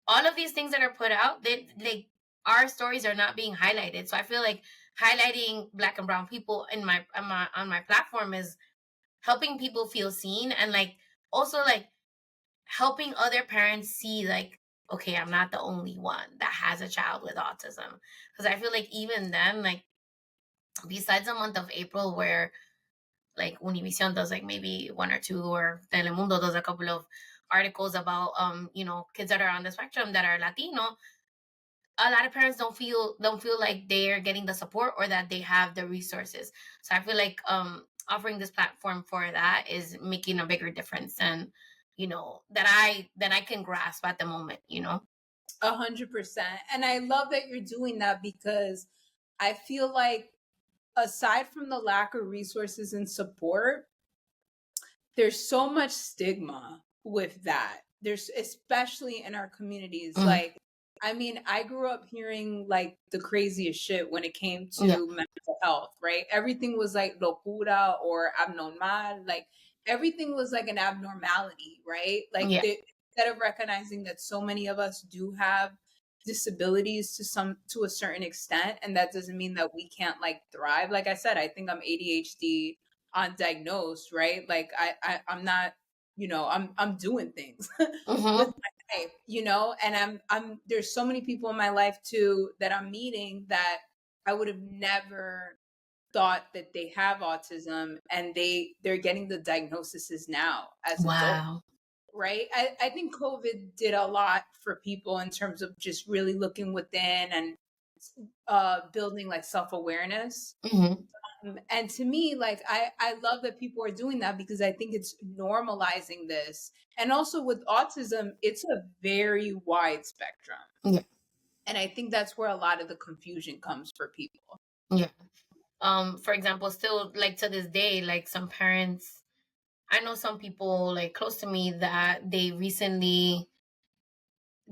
[SPEAKER 1] all of these things that are put out, they our stories are not being highlighted. So I feel like highlighting Black and brown people on my platform is helping people feel seen, and like also like helping other parents see like, okay, I'm not the only one that has a child with autism. Because I feel like even then, like, besides the month of April where like Univision does like maybe one or two, or Telemundo does a couple of articles about kids that are on the spectrum that are Latino, a lot of parents don't feel like they're getting the support or that they have the resources. So I feel like offering this platform for that is making a bigger difference than that I can grasp at the moment.
[SPEAKER 2] 100%. And I love that you're doing that, because I feel like, aside from the lack of resources and support, there's so much stigma with that. There's, especially in our communities.
[SPEAKER 1] Mm.
[SPEAKER 2] Like, I mean, I grew up hearing like the craziest shit when it came to
[SPEAKER 1] Yeah.
[SPEAKER 2] mental health, right? Everything was like locura or abnormal. Like, everything was like an abnormality, right? Like,
[SPEAKER 1] Yeah.
[SPEAKER 2] instead of recognizing that so many of us do have disabilities to a certain extent, and that doesn't mean that we can't like thrive. Like I said, I think I'm ADHD undiagnosed, right? Like I'm not, I'm doing things with
[SPEAKER 1] Mm-hmm.
[SPEAKER 2] my life, and I'm there's so many people in my life too that I'm meeting that I would have never thought that they have autism, and they're getting the diagnoses now as adults.
[SPEAKER 1] Wow.
[SPEAKER 2] Right. I think COVID did a lot for people in terms of just really looking within and building like self-awareness.
[SPEAKER 1] Mm-hmm.
[SPEAKER 2] And to me, like, I love that people are doing that because I think it's normalizing this. And also with autism, it's a very wide spectrum.
[SPEAKER 1] Yeah.
[SPEAKER 2] And I think that's where a lot of the confusion comes for people.
[SPEAKER 1] Yeah. For example, still like to this day, like some parents, I know some people like close to me that they recently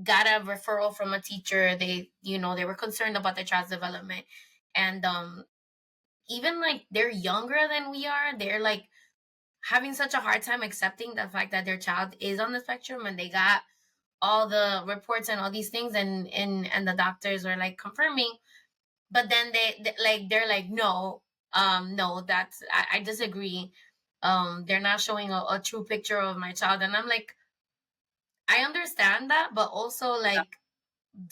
[SPEAKER 1] got a referral from a teacher. They were concerned about their child's development. And even like they're younger than we are, they're like having such a hard time accepting the fact that their child is on the spectrum, and they got all the reports and all these things, and the doctors were like confirming, but then they're like, no, no, I disagree. They're not showing a true picture of my child. And I'm like, I understand that, but also like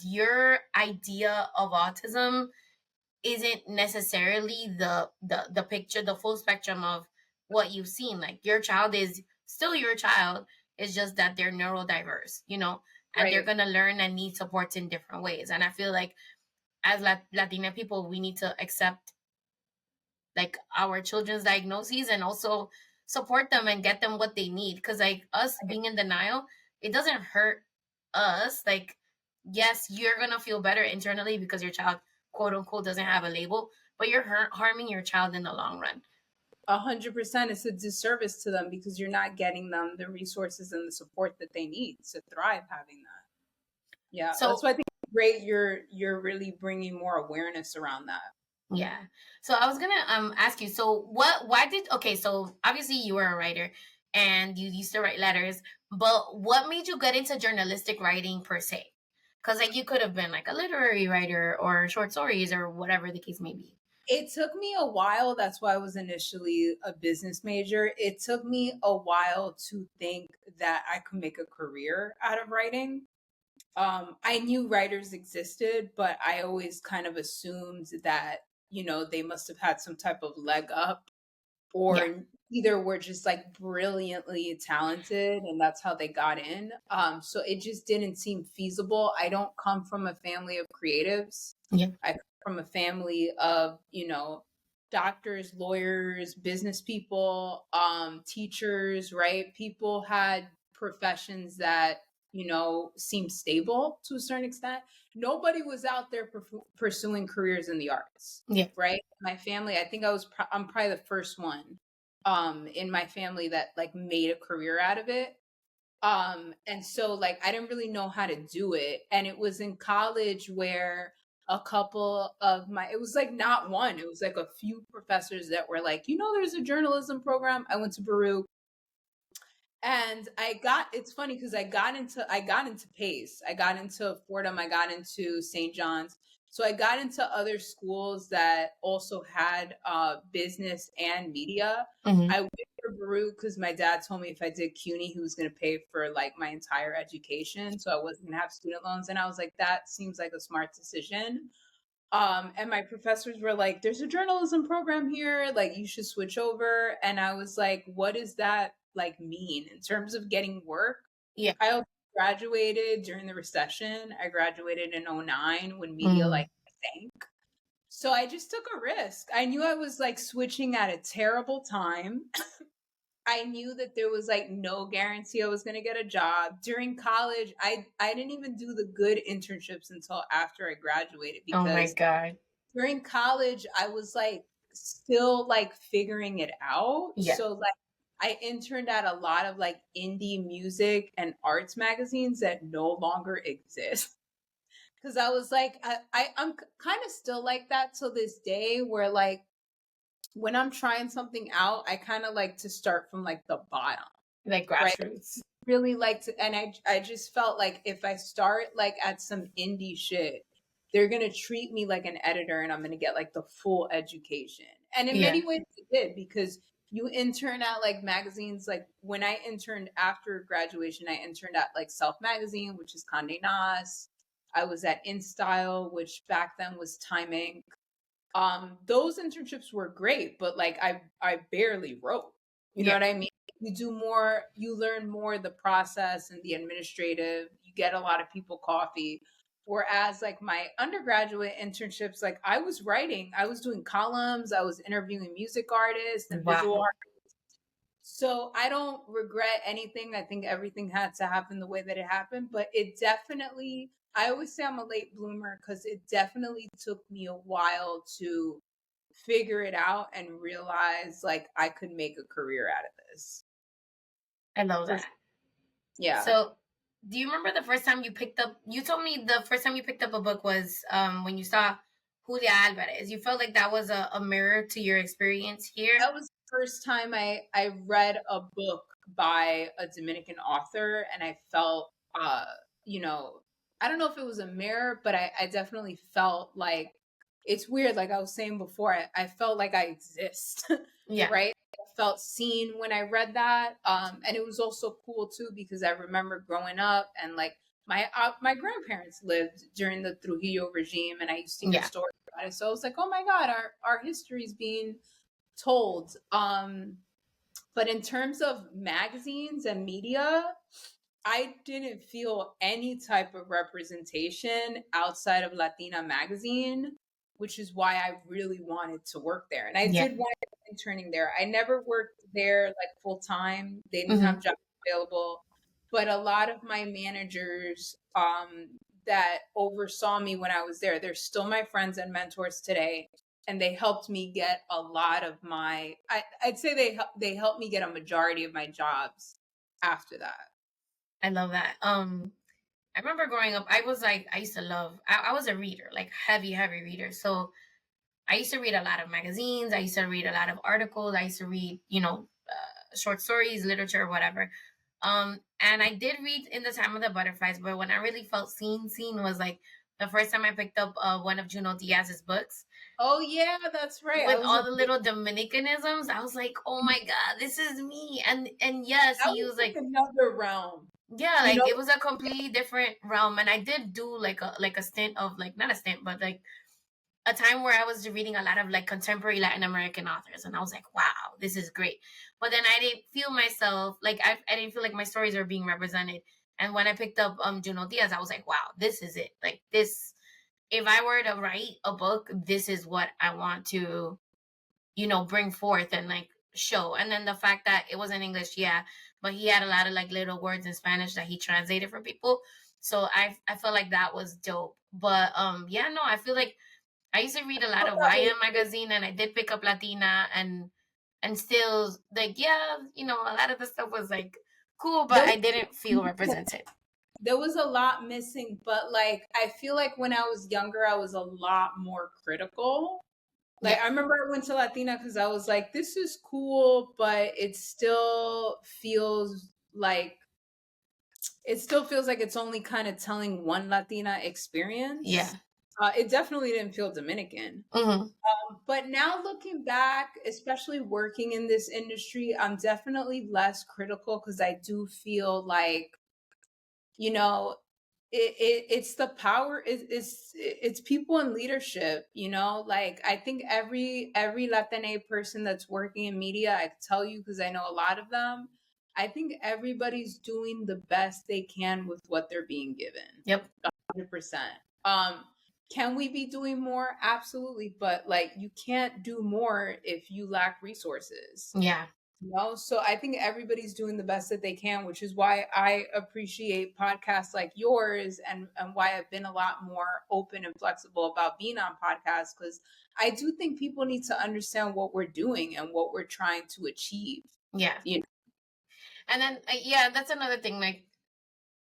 [SPEAKER 1] your idea of autism isn't necessarily the picture, the full spectrum of what you've seen. Like your child is still your child. It's just that they're neurodiverse, and they're
[SPEAKER 2] Right.
[SPEAKER 1] gonna learn and need supports in different ways. And I feel like as Latina people, we need to accept like our children's diagnoses and also support them and get them what they need. Because like us being in denial, it doesn't hurt us. Like, yes, you're gonna feel better internally because your child, quote unquote, doesn't have a label, but you're harming your child in the long run.
[SPEAKER 2] 100%. It's a disservice to them because you're not getting them the resources and the support that they need to thrive having that. Yeah.
[SPEAKER 1] So
[SPEAKER 2] that's why I think it's great you're really bringing more awareness around that.
[SPEAKER 1] yeah. So I was gonna ask you, so so obviously you were a writer and you used to write letters, but what made you get into journalistic writing per se? Because like you could have been like a literary writer or short stories or whatever the case may be.
[SPEAKER 2] It took me a while. That's why I was initially a business major. It took me a while to think that I could make a career out of writing. I knew writers existed, but I always kind of assumed that, they must have had some type of leg up, or
[SPEAKER 1] Yeah.
[SPEAKER 2] either were just like brilliantly talented and that's how they got in. So it just didn't seem feasible. I don't come from a family of creatives.
[SPEAKER 1] Yeah.
[SPEAKER 2] I come from a family of, doctors, lawyers, business people, teachers, right? People had professions that, seemed stable to a certain extent. Nobody was out there pursuing careers in the arts.
[SPEAKER 1] Yeah.
[SPEAKER 2] Right. My family, I think I'm probably the first one in my family that like made a career out of it. And so like I didn't really know how to do it. And it was in college where a couple of it was like not one, it was like a few professors that were like, there's a journalism program. I went to Baruch. And it's funny because I got into Pace. I got into Fordham. I got into St. John's. So I got into other schools that also had business and media.
[SPEAKER 1] Mm-hmm.
[SPEAKER 2] I went for Baruch because my dad told me if I did CUNY, he was going to pay for like my entire education. So I wasn't going to have student loans. And I was like, that seems like a smart decision. And my professors were like, there's a journalism program here. Like you should switch over. And I was like, what does that like mean in terms of getting work?
[SPEAKER 1] Yeah.
[SPEAKER 2] I also graduated during the recession. I graduated in 2009 when media like sank. So I just took a risk. I knew I was like switching at a terrible time. I knew that there was like no guarantee I was going to get a job. During college, I didn't even do the good internships until after I graduated because
[SPEAKER 1] oh my God.
[SPEAKER 2] during college I was like still like figuring it out.
[SPEAKER 1] Yeah.
[SPEAKER 2] So like I interned at a lot of like indie music and arts magazines that no longer exist. Cause I was like, I'm kind of still like that till this day where like when I'm trying something out, I kind of like to start from like the bottom.
[SPEAKER 1] Like grassroots.
[SPEAKER 2] really like to, and I just felt like if I start like at some indie shit, they're gonna treat me like an editor and I'm gonna get like the full education. And in
[SPEAKER 1] Yeah.
[SPEAKER 2] many ways it did, because you intern at like magazines. Like when I interned after graduation, I interned at like Self Magazine, which is Condé Nast. I was at InStyle, which back then was Time Inc. Those internships were great, but like I barely wrote. You know
[SPEAKER 1] Yeah.
[SPEAKER 2] what I mean? You do more, you learn more the process and the administrative. You get a lot of people coffee. Whereas like my undergraduate internships, like I was writing, I was doing columns, I was interviewing music artists and visual
[SPEAKER 1] Wow.
[SPEAKER 2] artists. So I don't regret anything. I think everything had to happen the way that it happened, but it definitely, I always say I'm a late bloomer because it definitely took me a while to figure it out and realize like I could make a career out of this.
[SPEAKER 1] I love
[SPEAKER 2] For
[SPEAKER 1] that.
[SPEAKER 2] Yeah.
[SPEAKER 1] So, do you remember the first time you picked up? You told me the first time you picked up a book was when you saw Julia Alvarez. You felt like that was a mirror to your experience here.
[SPEAKER 2] That was the first time I read a book by a Dominican author, and I felt you know, I don't know if it was a mirror, but I definitely felt like, it's weird, like I was saying before, I felt like I exist.
[SPEAKER 1] Yeah.
[SPEAKER 2] Right? I felt seen when I read that. And it was also cool too because I remember growing up and like my grandparents lived during the Trujillo regime, and I used to hear
[SPEAKER 1] Yeah.
[SPEAKER 2] stories about it. So I was like, oh my God, our history is being told. But in terms of magazines and media, I didn't feel any type of representation outside of Latina magazine, which is why I really wanted to work there. And I
[SPEAKER 1] Yeah.
[SPEAKER 2] did wind up interning there. I never worked there like full time. They didn't
[SPEAKER 1] Mm-hmm.
[SPEAKER 2] have jobs available. But a lot of my managers that oversaw me when I was there, they're still my friends and mentors today. And they helped me get a lot of my, I'd say they helped me get a majority of my jobs after that.
[SPEAKER 1] I love that. I remember growing up, I was like, I used to love. I was a reader, like heavy reader. So I used to read a lot of magazines. I used to read a lot of articles. I used to read, short stories, literature, whatever. And I did read In the Time of the Butterflies, but when I really felt seen was like the first time I picked up one of Junot Diaz's books
[SPEAKER 2] Oh yeah, that's right. I
[SPEAKER 1] with
[SPEAKER 2] was
[SPEAKER 1] all
[SPEAKER 2] a
[SPEAKER 1] the
[SPEAKER 2] big,
[SPEAKER 1] little Dominicanisms. I was like, oh my God, this is me. And yes,
[SPEAKER 2] that
[SPEAKER 1] he
[SPEAKER 2] was
[SPEAKER 1] was
[SPEAKER 2] like
[SPEAKER 1] like,
[SPEAKER 2] another realm.
[SPEAKER 1] yeah,
[SPEAKER 2] You
[SPEAKER 1] like
[SPEAKER 2] know,
[SPEAKER 1] it was a completely different realm. And I did do like a stint of like, not a stint, but like a time where I was reading a lot of like contemporary Latin American authors, and I was like, wow, this is great. But then I didn't feel myself like I didn't feel like my stories are being represented. And when I picked up Junot Diaz, I was like, wow, this is it. Like this, if I were to write a book, this is what I want to, bring forth and like show. And then the fact that it was in English, yeah, but he had a lot of like little words in Spanish that he translated for people. So I felt like that was dope. But yeah, no, I feel like I used to read a lot
[SPEAKER 2] felt
[SPEAKER 1] of
[SPEAKER 2] that way
[SPEAKER 1] YM
[SPEAKER 2] too.
[SPEAKER 1] magazine, and I did pick up Latina, and still like, yeah, a lot of the stuff was like cool, but
[SPEAKER 2] There
[SPEAKER 1] I
[SPEAKER 2] was,
[SPEAKER 1] didn't feel represented.
[SPEAKER 2] there was a lot missing, but like I feel like when I was younger, I was a lot more critical. Like
[SPEAKER 1] Yeah.
[SPEAKER 2] I remember I went to Latina because I was like, this is cool, but it still feels like it's only kind of telling one Latina
[SPEAKER 1] Yeah.
[SPEAKER 2] experience. It definitely didn't feel Dominican.
[SPEAKER 1] Hmm.
[SPEAKER 2] But now looking back, especially working in this industry, I'm definitely less critical because I do feel like, you know, it's the power, it's people in leadership, like I think every Latina person that's working in media, I can tell you because I know a lot of them, I think everybody's doing the best they can with what they're being given.
[SPEAKER 1] Yep.
[SPEAKER 2] 100%. Can we be doing more? Absolutely. But like, you can't do more if you lack resources.
[SPEAKER 1] Yeah.
[SPEAKER 2] So I think everybody's doing the best that they can, which is why I appreciate podcasts like yours, and why I've been a lot more open and flexible about being on podcasts, because I do think people need to understand what we're doing and what we're trying to achieve.
[SPEAKER 1] Yeah.
[SPEAKER 2] You know?
[SPEAKER 1] And then yeah, that's another thing. Like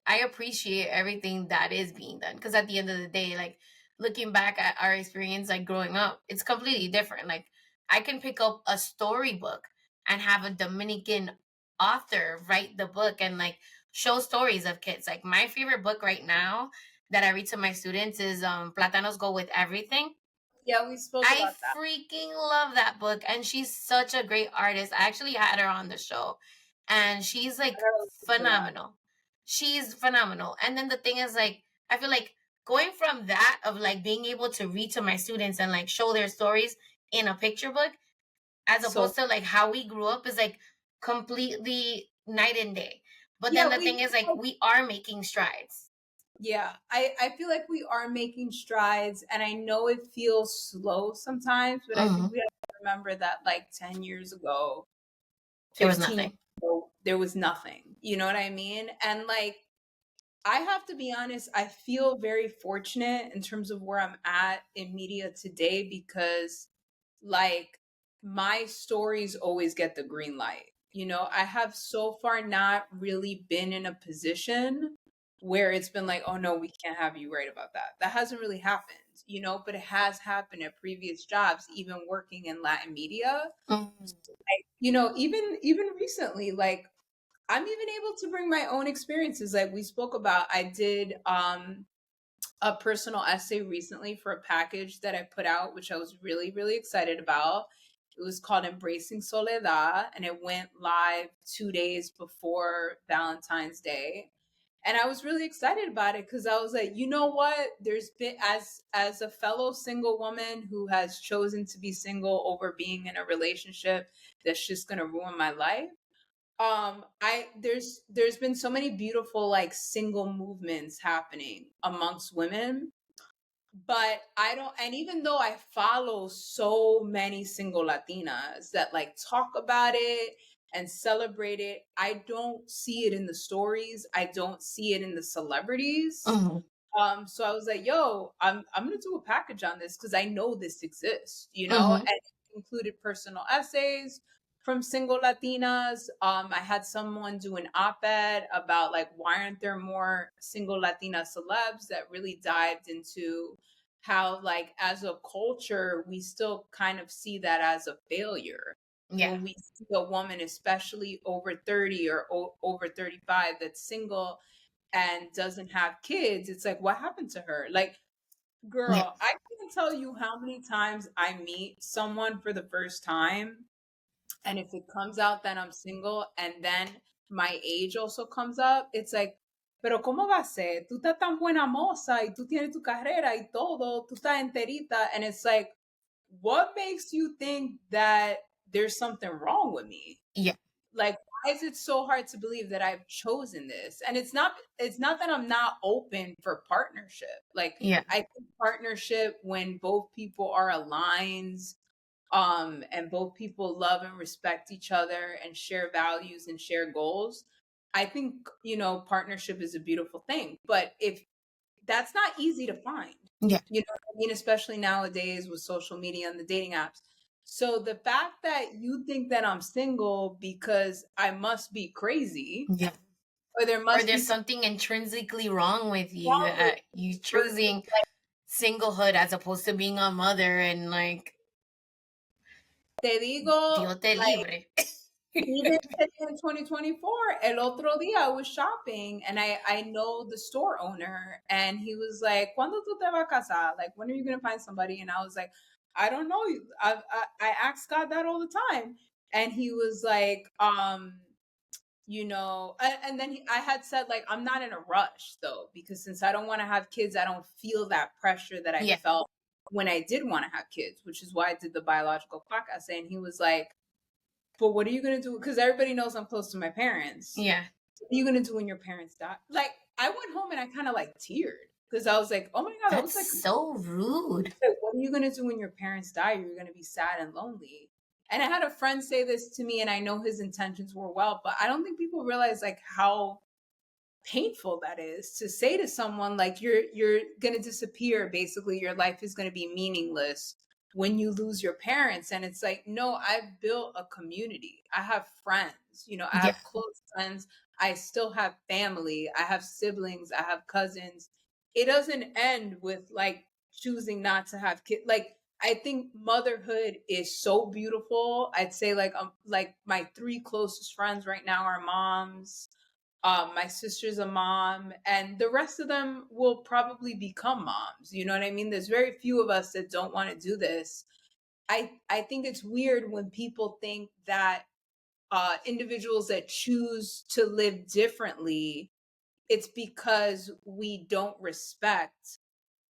[SPEAKER 1] I appreciate everything that is being done, because at the end of the day, like looking back at our experience, like growing up, it's completely different. Like I can pick up a storybook and have a Dominican author write the book, and like show stories of kids. Like my favorite book right now that I read to my students is Platanos Go With Everything.
[SPEAKER 2] Yeah, we spoke
[SPEAKER 1] I
[SPEAKER 2] about that.
[SPEAKER 1] freaking love that book, and she's such a great artist. I actually had her on the show, and she's
[SPEAKER 2] I
[SPEAKER 1] like
[SPEAKER 2] gotta listen to that.
[SPEAKER 1] phenomenal. She's phenomenal. And then the thing is, like, I feel like going from that of like being able to read to my students and like show their stories in a picture book, as
[SPEAKER 2] So
[SPEAKER 1] opposed to like how we grew up, is like completely night and day. But then
[SPEAKER 2] yeah,
[SPEAKER 1] the thing is, like, we are making strides.
[SPEAKER 2] yeah, I feel like we are making strides, and I know it feels slow sometimes, but I think we have to remember that like 10 years ago,
[SPEAKER 1] There was
[SPEAKER 2] 15 years
[SPEAKER 1] nothing.
[SPEAKER 2] ago, there was nothing. You know what I mean? And like, I have to be honest, I feel very fortunate in terms of where I'm at in media today because like my stories always get the green light. You know, I have so far not really been in a position where it's been like, oh no, we can't have you write about that. That hasn't really happened, you know, but it has happened at previous jobs, even working in Latin media. Like, you know, even recently, like I'm even able to bring my own experiences. Like we spoke about, I did a personal essay recently for a package that I put out, which I was really, really excited about. It was called Embracing Soledad, and it went live 2 days before Valentine's Day. And I was really excited about it because I was like, you know what? There's been as a fellow single woman who has chosen to be single over being in a relationship that's just gonna ruin my life. I there's been so many beautiful like single movements happening amongst women, but I don't, and even though I follow so many single Latinas that like talk about it and celebrate it, I don't see it in the stories. I don't see it in the celebrities. So I was like, yo, I'm gonna do a package on this because I know this exists, you know, and it included personal essays from single Latinas. I had someone do an op-ed about like why aren't there more single Latina celebs that really dived into how like as a culture we still kind of see that as a failure
[SPEAKER 1] Yeah.
[SPEAKER 2] when we see a woman, especially over 30 or over 35, that's single and doesn't have kids. It's like, what happened to her? Like,
[SPEAKER 1] Yeah.
[SPEAKER 2] girl, I can't tell you how many times I meet someone for the first time, and if it comes out that I'm single and then my age also comes up, it's like, pero ¿cómo va a ser? Tú estás tan buena moza y tú tienes tu carrera y todo, tú estás enterita. And it's like, what makes you think that there's something wrong with me?
[SPEAKER 1] Yeah.
[SPEAKER 2] Like, why is it so hard to believe that I've chosen this? And it's not that I'm not open for partnership. Like,
[SPEAKER 1] Yeah.
[SPEAKER 2] I think partnership when both people are aligned, and both people love and respect each other and share values and share goals, I think, you know, partnership is a beautiful thing. But if that's not easy to find,
[SPEAKER 1] Yeah.
[SPEAKER 2] you know what I mean, especially nowadays with social media and the dating apps. So the fact that you think that I'm single because I must be crazy,
[SPEAKER 1] Yeah.
[SPEAKER 2] or there
[SPEAKER 1] Or
[SPEAKER 2] must be
[SPEAKER 1] there's
[SPEAKER 2] something
[SPEAKER 1] something intrinsically wrong with you,
[SPEAKER 2] wrong with
[SPEAKER 1] you
[SPEAKER 2] me versus
[SPEAKER 1] choosing singlehood as opposed to being a mother, and like,
[SPEAKER 2] te digo,
[SPEAKER 1] Dios te
[SPEAKER 2] like
[SPEAKER 1] libre.
[SPEAKER 2] even in 2024, el otro día I was shopping and I know the store owner and he was like, ¿Cuándo tú te vas a casar? Like, when are you going to find somebody? And I was like, I don't know. I ask God that all the time. And he was like, you know, and then I had said like, I'm not in a rush though, because since I don't want to have kids, I don't feel that pressure that I
[SPEAKER 1] Yeah.
[SPEAKER 2] felt when I did want to have kids, which is why I did the biological clock essay. And he was like, but what are you going to do? Because everybody knows I'm close to my parents.
[SPEAKER 1] Yeah.
[SPEAKER 2] What are you going to do when your parents die? Like, I went home and I kind of like teared because I was like, oh my God, that was like,
[SPEAKER 1] That's so rude.
[SPEAKER 2] what are you going to do when your parents die? You're going to be sad and lonely. And I had a friend say this to me, and I know his intentions were well, but I don't think people realize like how painful that is to say to someone like you're going to disappear, basically your life is going to be meaningless when you lose your parents. And it's like, no, I've built a community, I have friends, you know, I
[SPEAKER 1] Yeah.
[SPEAKER 2] have close friends, I still have family, I have siblings, I have cousins. It doesn't end with like choosing not to have kids. Like, I think motherhood is so beautiful. I'd say like my three closest friends right now are moms. My sister's a mom, and the rest of them will probably become moms. You know what I mean? There's very few of us that don't want to do this. I think it's weird when people think that individuals that choose to live differently, it's because we don't respect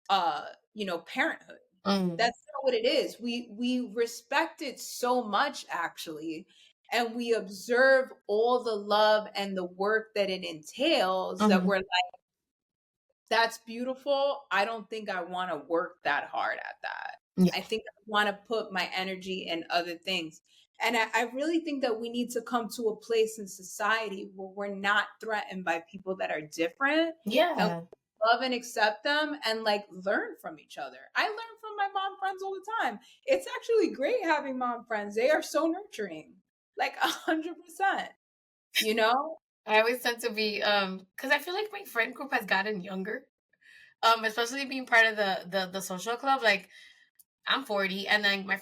[SPEAKER 2] parenthood.
[SPEAKER 1] Mm.
[SPEAKER 2] That's not what it is. We respect it so much, actually, and we observe all the love and the work that it entails, that
[SPEAKER 1] Mhm.
[SPEAKER 2] we're like, that's beautiful. I don't think I want to work that hard at that.
[SPEAKER 1] Yeah.
[SPEAKER 2] I think I want to put my energy in other things. And I really think that we need to come to a place in society where we're not threatened by people that are different, and
[SPEAKER 1] Yeah.
[SPEAKER 2] love and accept them, and like learn from each other. I learn from my mom friends all the time. It's actually great having mom friends. They are so nurturing, like 100%, you know?
[SPEAKER 1] I always tend to be because I feel like my friend group has gotten younger. Especially being part of the social club. Like I'm 40, and then my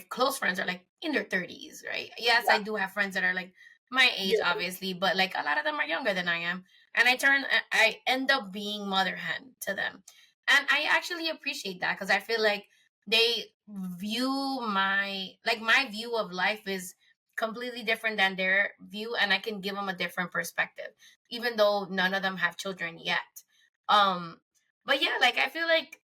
[SPEAKER 1] close friends are like in their 30s, right? Yes, I
[SPEAKER 2] Yeah.
[SPEAKER 1] do have friends that are like my age,
[SPEAKER 2] Yeah.
[SPEAKER 1] obviously, but like a lot of them are younger than I am, and I end up being mother hen to them, and I actually appreciate that because I feel like they view my view of life is completely different than their view, and I can give them a different perspective, even though none of them have children yet. Um, but yeah, like I feel like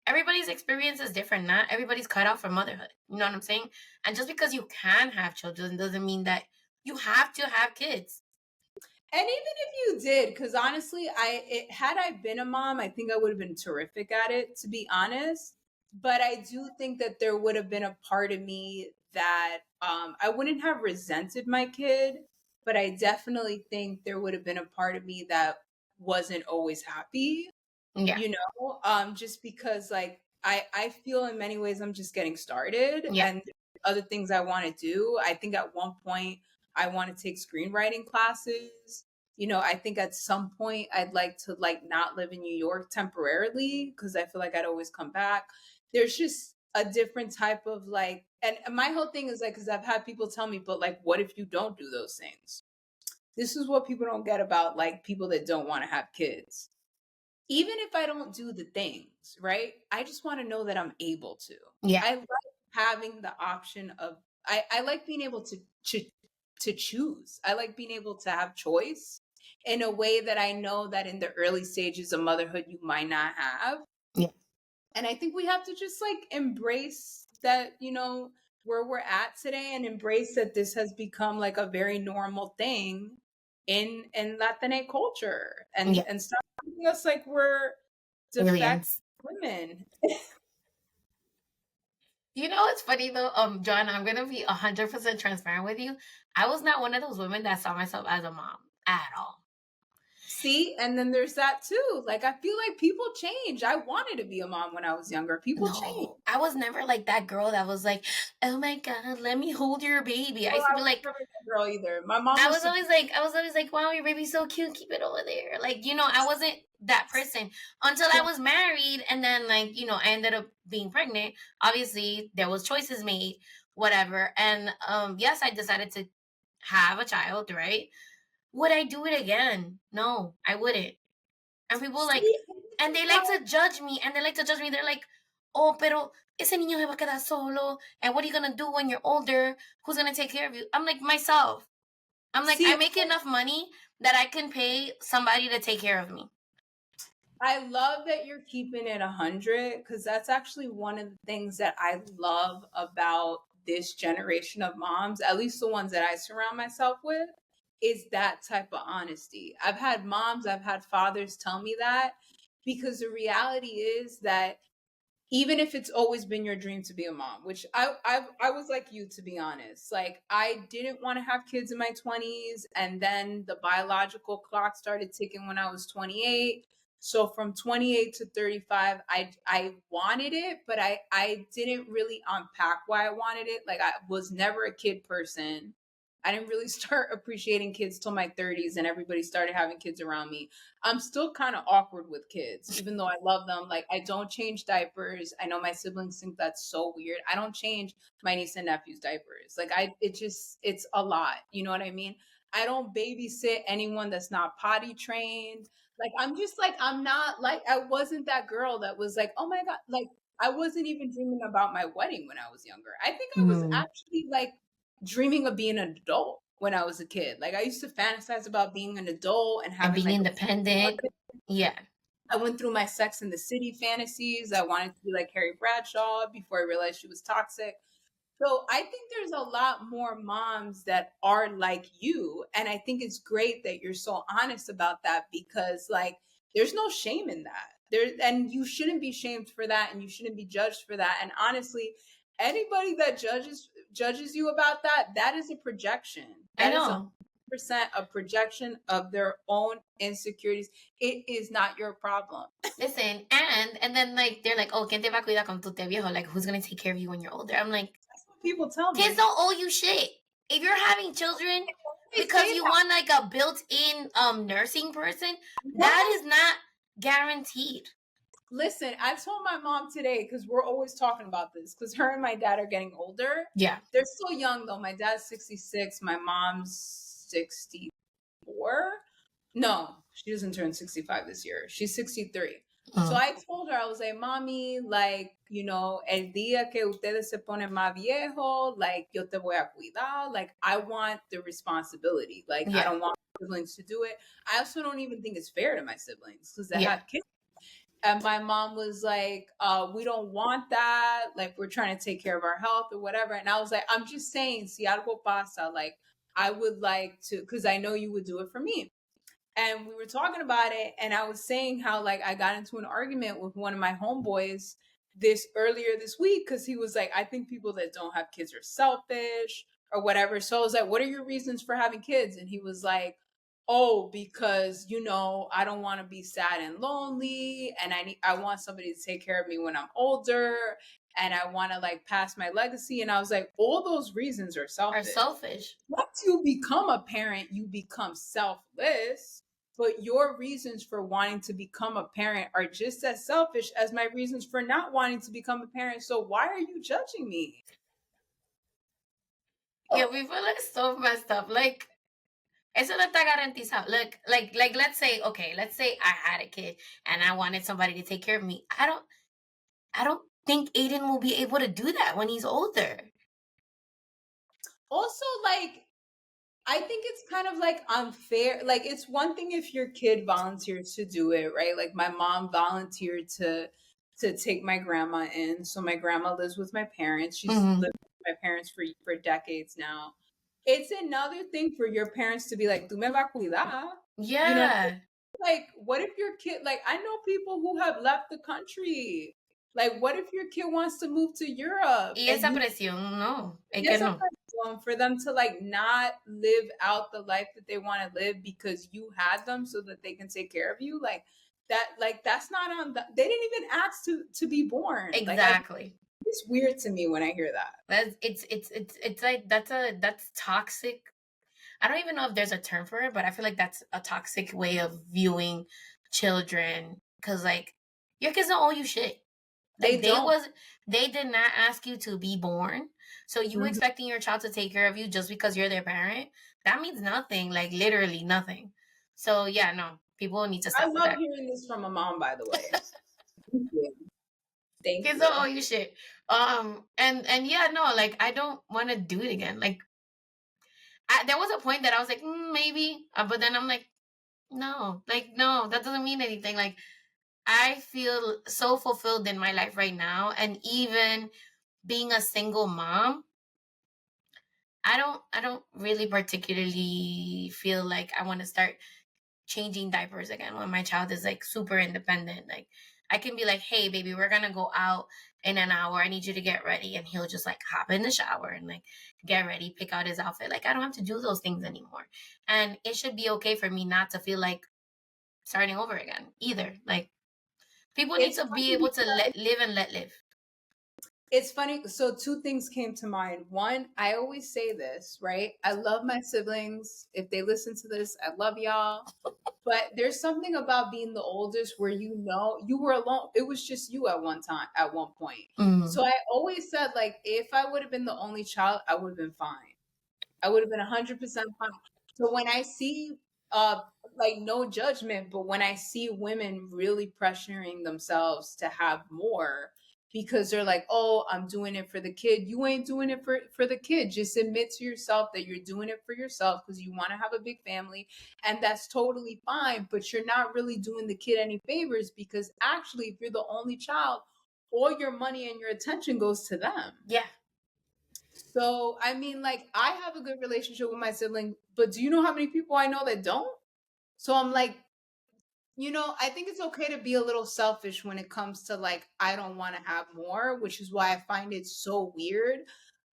[SPEAKER 1] everybody's experience is different. Not everybody's cut out for motherhood. You know what I'm saying? And just because you can have children doesn't mean that you have to have kids.
[SPEAKER 2] And even if you did, because honestly, had I been a mom, I think I would have been terrific at it, to be honest. But I do think that there would have been a part of me that I wouldn't have resented my kid, but I definitely think there would have been a part of me that wasn't always happy,
[SPEAKER 1] Yeah.
[SPEAKER 2] just because like I feel in many ways I'm just getting started,
[SPEAKER 1] Yeah.
[SPEAKER 2] and there's other things I want to do. I think at one point I want to take screenwriting classes. I think at some point I'd like to like not live in New York temporarily, because I feel like I'd always come back. There's just a different type of like, and my whole thing is like, because I've had people tell me, but like, what if you don't do those things? This is what people don't get about like people that don't want to have kids. Even if I don't do the things, right? I just want to know that I'm able to.
[SPEAKER 1] Yeah.
[SPEAKER 2] I like having the option of, I like being able to choose. I like being able to have choice in a way that I know that in the early stages of motherhood you might not have.
[SPEAKER 1] Yeah.
[SPEAKER 2] And I think we have to just like embrace that, where we're at today, and embrace that this has become like a very normal thing in Latine culture, and
[SPEAKER 1] Yeah.
[SPEAKER 2] stop treating us like we're defect
[SPEAKER 1] Aliens.
[SPEAKER 2] women.
[SPEAKER 1] You know what's funny though, John, I'm gonna be 100% transparent with you. I was not one of those women that saw myself as a mom at all.
[SPEAKER 2] See, and then there's that too. Like I feel like people change. I wanted to be a mom when I was younger. People change.
[SPEAKER 1] No, I was never like that girl that was like, "Oh my god, let me hold your baby." I
[SPEAKER 2] Well,
[SPEAKER 1] used to
[SPEAKER 2] I
[SPEAKER 1] be
[SPEAKER 2] was
[SPEAKER 1] like,
[SPEAKER 2] never that girl either. My mom
[SPEAKER 1] I
[SPEAKER 2] was
[SPEAKER 1] was
[SPEAKER 2] supposed
[SPEAKER 1] always like, "Wow, your baby's so cute. Keep it over there." Like, I wasn't that person until I
[SPEAKER 2] to.
[SPEAKER 1] was married, and then like, I ended up being pregnant. Obviously, there was choices made, whatever. And yes, I decided to have a child. Right? Would I do it again? No, I wouldn't. And people like,
[SPEAKER 2] See, and this
[SPEAKER 1] and
[SPEAKER 2] is
[SPEAKER 1] they
[SPEAKER 2] why
[SPEAKER 1] like to judge me, and they like to judge me. They're like, "Oh, pero ese niño se va a quedar solo, and what are you gonna do when you're older? Who's gonna take care of you?" I'm like, myself. I'm like,
[SPEAKER 2] see
[SPEAKER 1] I make enough money that I can pay somebody to take care of me.
[SPEAKER 2] I love that you're keeping it 100, because that's actually one of the things that I love about this generation of moms, at least the ones that I surround myself with, is that type of honesty. I've had moms, I've had fathers tell me that, because the reality is that even if it's always been your dream to be a mom, which I was like you, to be honest. Like I didn't want to have kids in my 20s, and then the biological clock started ticking when I was 28. So from 28 to 35, I wanted it, but I didn't really unpack why I wanted it. Like I was never a kid person. I didn't really start appreciating kids till my 30s, and everybody started having kids around me. I'm still kind of awkward with kids, even though I love them. Like, I don't change diapers. I know my siblings think that's so weird. I don't change my niece and nephew's diapers. Like, it's a lot. You know what I mean? I don't babysit anyone that's not potty trained. Like, I'm just like, I'm not like, I wasn't that girl that was like, oh my God, like, I wasn't even dreaming about my wedding when I was younger. I think I was actually like dreaming of being an adult when I was a kid. Like, I used to fantasize about being an adult and
[SPEAKER 1] And
[SPEAKER 2] having
[SPEAKER 1] being
[SPEAKER 2] like
[SPEAKER 1] independent. Yeah.
[SPEAKER 2] I went through my Sex in the City fantasies. I wanted to be like Carrie Bradshaw before I realized she was toxic. So I think there's a lot more moms that are like you. And I think it's great that you're so honest about that, because like there's no shame in that. And you shouldn't be shamed for that, and you shouldn't be judged for that. And honestly, anybody that judges you about that, that is a projection. That is 100% a projection of their own insecurities. It is not your problem.
[SPEAKER 1] Listen, and then like they're like, oh, ¿quién te va a cuidar cuando tú te viejo? Like, who's gonna take care of you when you're older? I'm like,
[SPEAKER 2] that's what people tell me.
[SPEAKER 1] Kids don't owe you shit. If you're having children because you want like a built-in nursing person, that is not guaranteed.
[SPEAKER 2] Listen, I told my mom today, because we're always talking about this, because her and my dad are getting older.
[SPEAKER 1] Yeah.
[SPEAKER 2] They're still young though. My dad's 66, my mom's 64. No, she doesn't turn 65 this year. She's 63. So I told her, I was like, Mommy, like, you know, el día que ustedes se ponen más viejo, like, yo te voy a cuidar. Like, I want the responsibility. Like, I don't want my siblings to do it. I also don't even think it's fair to my siblings, because they have kids. And my mom was like, we don't want that. Like, we're trying to take care of our health or whatever. And I was like, I'm just saying, si algo pasa, like, I would like to, because I know you would do it for me. And we were talking about it, and I was saying how like I got into an argument with one of my homeboys earlier this week, because he was like, I think people that don't have kids are selfish or whatever. So I was like, what are your reasons for having kids? And he was like, oh, because, you know, I don't want to be sad and lonely, and I want somebody to take care of me when I'm older, and I want to like pass my legacy. And I was like, all those reasons are selfish. Once you become a parent, you become selfless. But your reasons for wanting to become a parent are just as selfish as my reasons for not wanting to become a parent. So why are you judging me?
[SPEAKER 1] Yeah, we feel like so messed up. Like, eso no está garantizado. Like, let's say I had a kid and I wanted somebody to take care of me. I don't think Aiden will be able to do that when he's older.
[SPEAKER 2] Also, like, I think it's kind of like unfair. Like, it's one thing if your kid volunteers to do it, right? Like, my mom volunteered to take my grandma in. So my grandma lives with my parents. She's lived with my parents for decades now. It's another thing for your parents to be like, "Tú me vas a cuidar."
[SPEAKER 1] Yeah.
[SPEAKER 2] You know, like, what if your kid, like, I know people who have left the country. Like, what if your kid wants to move to Europe?
[SPEAKER 1] Y esa presión, no. Es
[SPEAKER 2] que
[SPEAKER 1] que no.
[SPEAKER 2] For them to like not live out the life that they want to live because you had them so that they can take care of you, like that's not on them. They didn't even ask to be born.
[SPEAKER 1] Exactly.
[SPEAKER 2] Like, it's weird to me when I hear that.
[SPEAKER 1] It's like that's toxic. I don't even know if there's a term for it, but I feel like that's a toxic way of viewing children, because like your kids don't owe you shit. Like, they did not ask you to be born. So you expecting your child to take care of you just because you're their parent, that means nothing. Like, literally nothing. So yeah, no, people need to stop.
[SPEAKER 2] I love hearing this from a mom, by the way. Thank you. Thank
[SPEAKER 1] kids
[SPEAKER 2] you.
[SPEAKER 1] don't owe you shit. And yeah, no, like, I don't want to do it again. Like, there was a point that I was like, maybe, but then I'm like, no, that doesn't mean anything. Like, I feel so fulfilled in my life right now, and even being a single mom, I don't really particularly feel like I want to start changing diapers again when my child is like super independent. Like, I can be like, hey baby, we're gonna go out in an hour, I need you to get ready, and he'll just like hop in the shower and like get ready, pick out his outfit. Like, I don't have to do those things anymore, and it should be okay for me not to feel like starting over again either. Like, people need to be able to live and let live.
[SPEAKER 2] It's funny. So two things came to mind. One, I always say this, right? I love my siblings. If they listen to this, I love y'all. But there's something about being the oldest where you know you were alone. It was just you at one point. So I always said, like, if I would have been the only child, I would have been fine. I would have been 100% fine. So when I see, like, no judgment, but when I see women really pressuring themselves to have more because they're like, oh, I'm doing it for the kid. You ain't doing it for the kid. Just admit to yourself that you're doing it for yourself because you want to have a big family. And that's totally fine. But you're not really doing the kid any favors because actually, if you're the only child, all your money and your attention goes to them.
[SPEAKER 1] Yeah.
[SPEAKER 2] So, I mean, like, I have a good relationship with my sibling, but do you know how many people I know that don't? So I'm like, I think it's okay to be a little selfish when it comes to, like, I don't want to have more, which is why I find it so weird.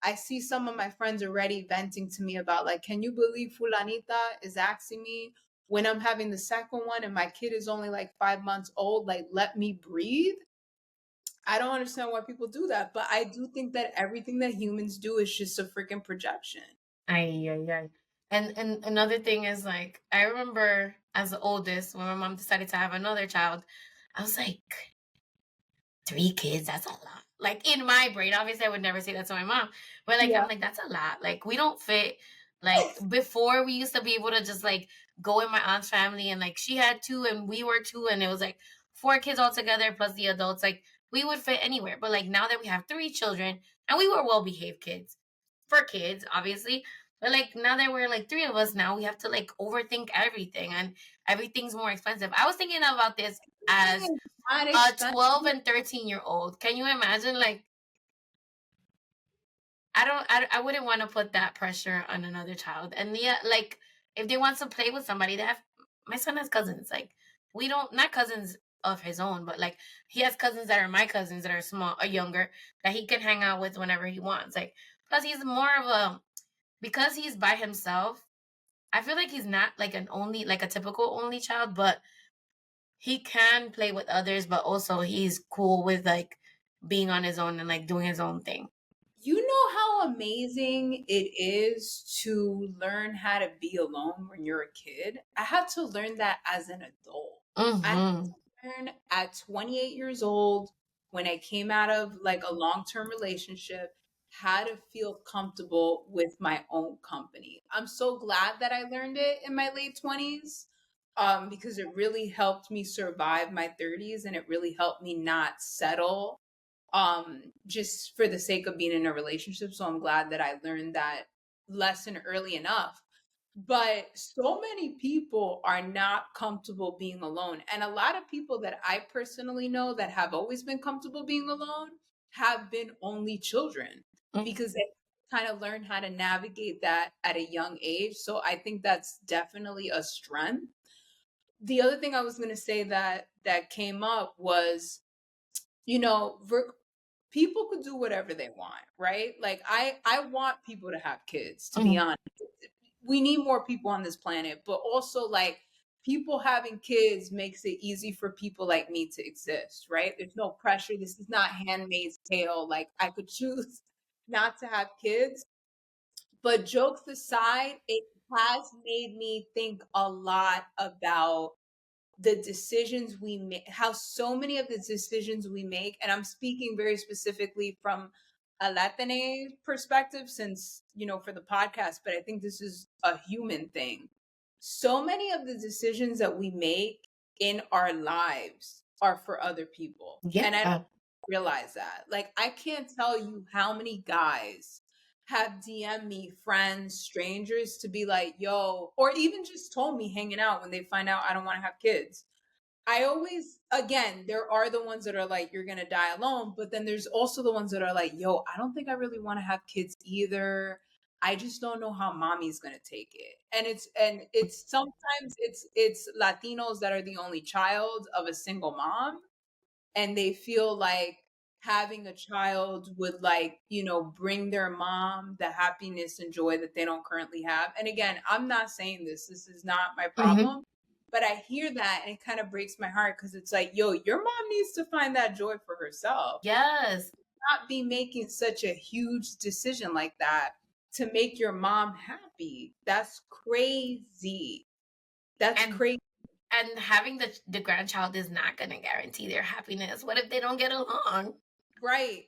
[SPEAKER 2] I see some of my friends already venting to me about, like, can you believe Fulanita is asking me when I'm having the second one and my kid is only like 5 months old, like, let me breathe? I don't understand why people do that, but I do think that everything that humans do is just a freaking projection.
[SPEAKER 1] Ay. And another thing is, like, I remember as the oldest, when my mom decided to have another child, I was like, 3 kids, that's a lot. Like, in my brain, obviously I would never say that to my mom, but like,
[SPEAKER 2] Yeah.
[SPEAKER 1] I'm like, that's a lot. Like, we don't fit. Like, before, we used to be able to just like go in my aunt's family, and like she had 2 and we were 2, and it was like 4 kids all together plus the adults. Like, we would fit anywhere. But like, now that we have 3 children, and we were well behaved kids for kids, obviously. But like, now that we're like 3 of us now, we have to like overthink everything, and everything's more expensive. I was thinking about this as
[SPEAKER 2] Not
[SPEAKER 1] a
[SPEAKER 2] expensive.
[SPEAKER 1] 12 and 13-year-old. Can you imagine? Like, I wouldn't want to put that pressure on another child. And yeah, like, if they want to play with somebody, my son has cousins. Like, we don't, not cousins of his own, but like, he has cousins that are my cousins that are small or younger, that he can hang out with whenever he wants. Like, plus he's more of a, because he's by himself, I feel like he's not like like a typical only child, but he can play with others, but also he's cool with like being on his own and like doing his own thing.
[SPEAKER 2] You know how amazing it is to learn how to be alone when you're a kid? I had to learn that as an adult. I had
[SPEAKER 1] Mm-hmm.
[SPEAKER 2] to learn at 28 years old when I came out of like a long-term relationship how to feel comfortable with my own company. I'm so glad that I learned it in my late 20s because it really helped me survive my 30s and it really helped me not settle just for the sake of being in a relationship. So I'm glad that I learned that lesson early enough. But so many people are not comfortable being alone. And a lot of people that I personally know that have always been comfortable being alone have been only children because they kind of learn how to navigate that at a young age. So I think that's definitely a strength. The other thing I was going to say that came up was, you know, people could do whatever they want, right? Like I want people to have kids, to be honest. We need more people on this planet, but also like people having kids makes it easy for people like me to exist, right? There's no pressure. This is not Handmaid's Tale. Like I could choose not to have kids. But jokes aside, it has made me think a lot about the decisions we make, how so many of the decisions we make, and I'm speaking very specifically from a Latine perspective, since, for the podcast, but I think this is a human thing. So many of the decisions that we make in our lives are for other people.
[SPEAKER 1] Yeah.
[SPEAKER 2] And I don't realize that. Like, I can't tell you how many guys have DM me, friends, strangers, to be like, yo, or even just told me hanging out when they find out I don't want to have kids. I always, again, there are the ones that are like, you're going to die alone. But then there's also the ones that are like, yo, I don't think I really want to have kids either. I just don't know how mommy's going to take it. And it's sometimes it's Latinos that are the only child of a single mom, and they feel like having a child would, like, bring their mom the happiness and joy that they don't currently have. And again, I'm not saying this is not my problem, but I hear that and it kind of breaks my heart because it's like, yo, your mom needs to find that joy for herself.
[SPEAKER 1] Yes.
[SPEAKER 2] Not be making such a huge decision like that to make your mom happy. That's crazy. That's crazy.
[SPEAKER 1] And having the grandchild is not going to guarantee their happiness. What if they don't get along?
[SPEAKER 2] Right.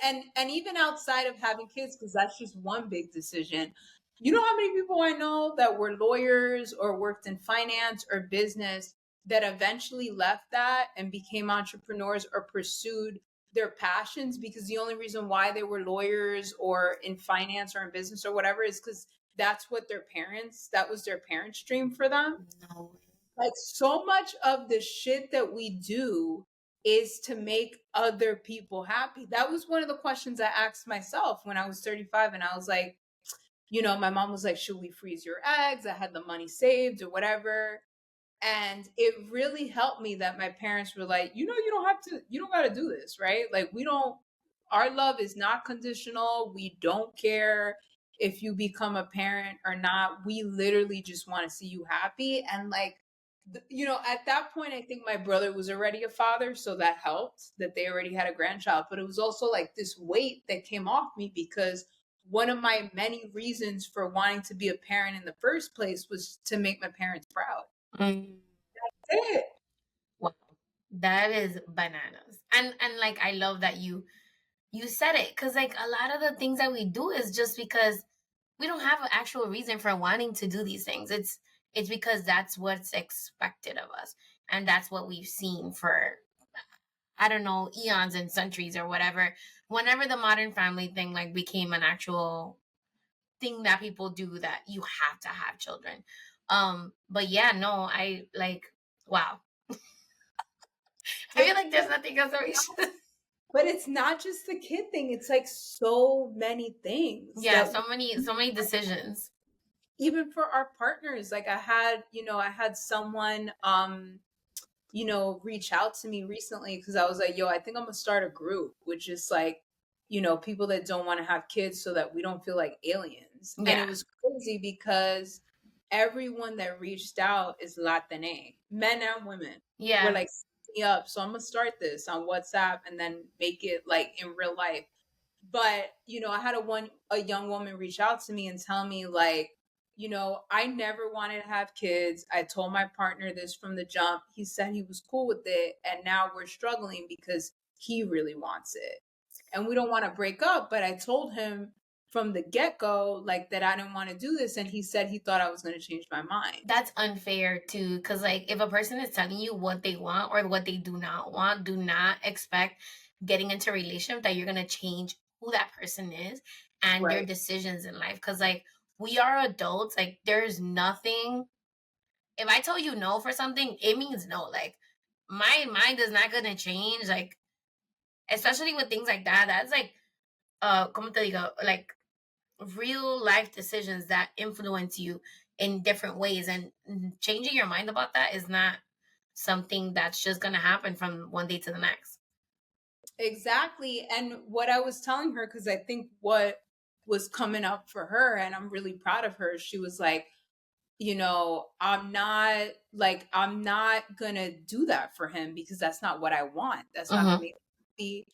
[SPEAKER 2] And even outside of having kids, because that's just one big decision. You know how many people I know that were lawyers or worked in finance or business that eventually left that and became entrepreneurs or pursued their passions because the only reason why they were lawyers or in finance or in business or whatever is because that was their parents' dream for them.
[SPEAKER 1] No.
[SPEAKER 2] Like so much of the shit that we do is to make other people happy. That was one of the questions I asked myself when I was 35 and I was like, my mom was like, should we freeze your eggs? I had the money saved or whatever. And it really helped me that my parents were like, you don't got to do this, right? Like, our love is not conditional. We don't care if you become a parent or not. We literally just want to see you happy. And like, at that point, I think my brother was already a father. So that helped that they already had a grandchild. But it was also like this weight that came off me because one of my many reasons for wanting to be a parent in the first place was to make my parents proud.
[SPEAKER 1] Mm.
[SPEAKER 2] That's it.
[SPEAKER 1] Wow. That is bananas. And like I love that you said it, because like a lot of the things that we do is just because we don't have an actual reason for wanting to do these things. It's because that's what's expected of us, and that's what we've seen for, I don't know, eons and centuries or whatever. Whenever the modern family thing like became an actual thing that people do, that you have to have children. But yeah, no, I like, wow. I feel like there's nothing else that we should.
[SPEAKER 2] But it's not just the kid thing. It's like so many things.
[SPEAKER 1] Yeah, so many decisions.
[SPEAKER 2] Even for our partners, like I had someone reach out to me recently because I was like, yo, I think I'm gonna start a group, which is like, people that don't want to have kids so that we don't feel like aliens.
[SPEAKER 1] Yeah.
[SPEAKER 2] And it was crazy because everyone that reached out is Latine, men and women.
[SPEAKER 1] Yeah.
[SPEAKER 2] We're like, me up. So I'm gonna start this on WhatsApp and then make it like in real life. But I had a young woman reach out to me and tell me like, I never wanted to have kids. I told my partner this from the jump. He said he was cool with it, and now we're struggling because he really wants it, and we don't want to break up. But I told him from the get-go like that I didn't want to do this, and he said he thought I was going to change my mind.
[SPEAKER 1] That's unfair too, because like if a person is telling you what they want or what they do not want, do not expect getting into a relationship that you're gonna change who that person is and their decisions in life. Because like we are adults, like there's nothing. If I tell you no for something, it means no. Like my mind is not gonna change. Like especially with things like that. That's like como te digo, like real life decisions that influence you in different ways, and changing your mind about that is not something that's just gonna happen from one day to the next.
[SPEAKER 2] Exactly. And what I was telling her, because I think what was coming up for her, and I'm really proud of her, she was like, I'm not gonna do that for him because that's not what I want. That's not gonna make me happy.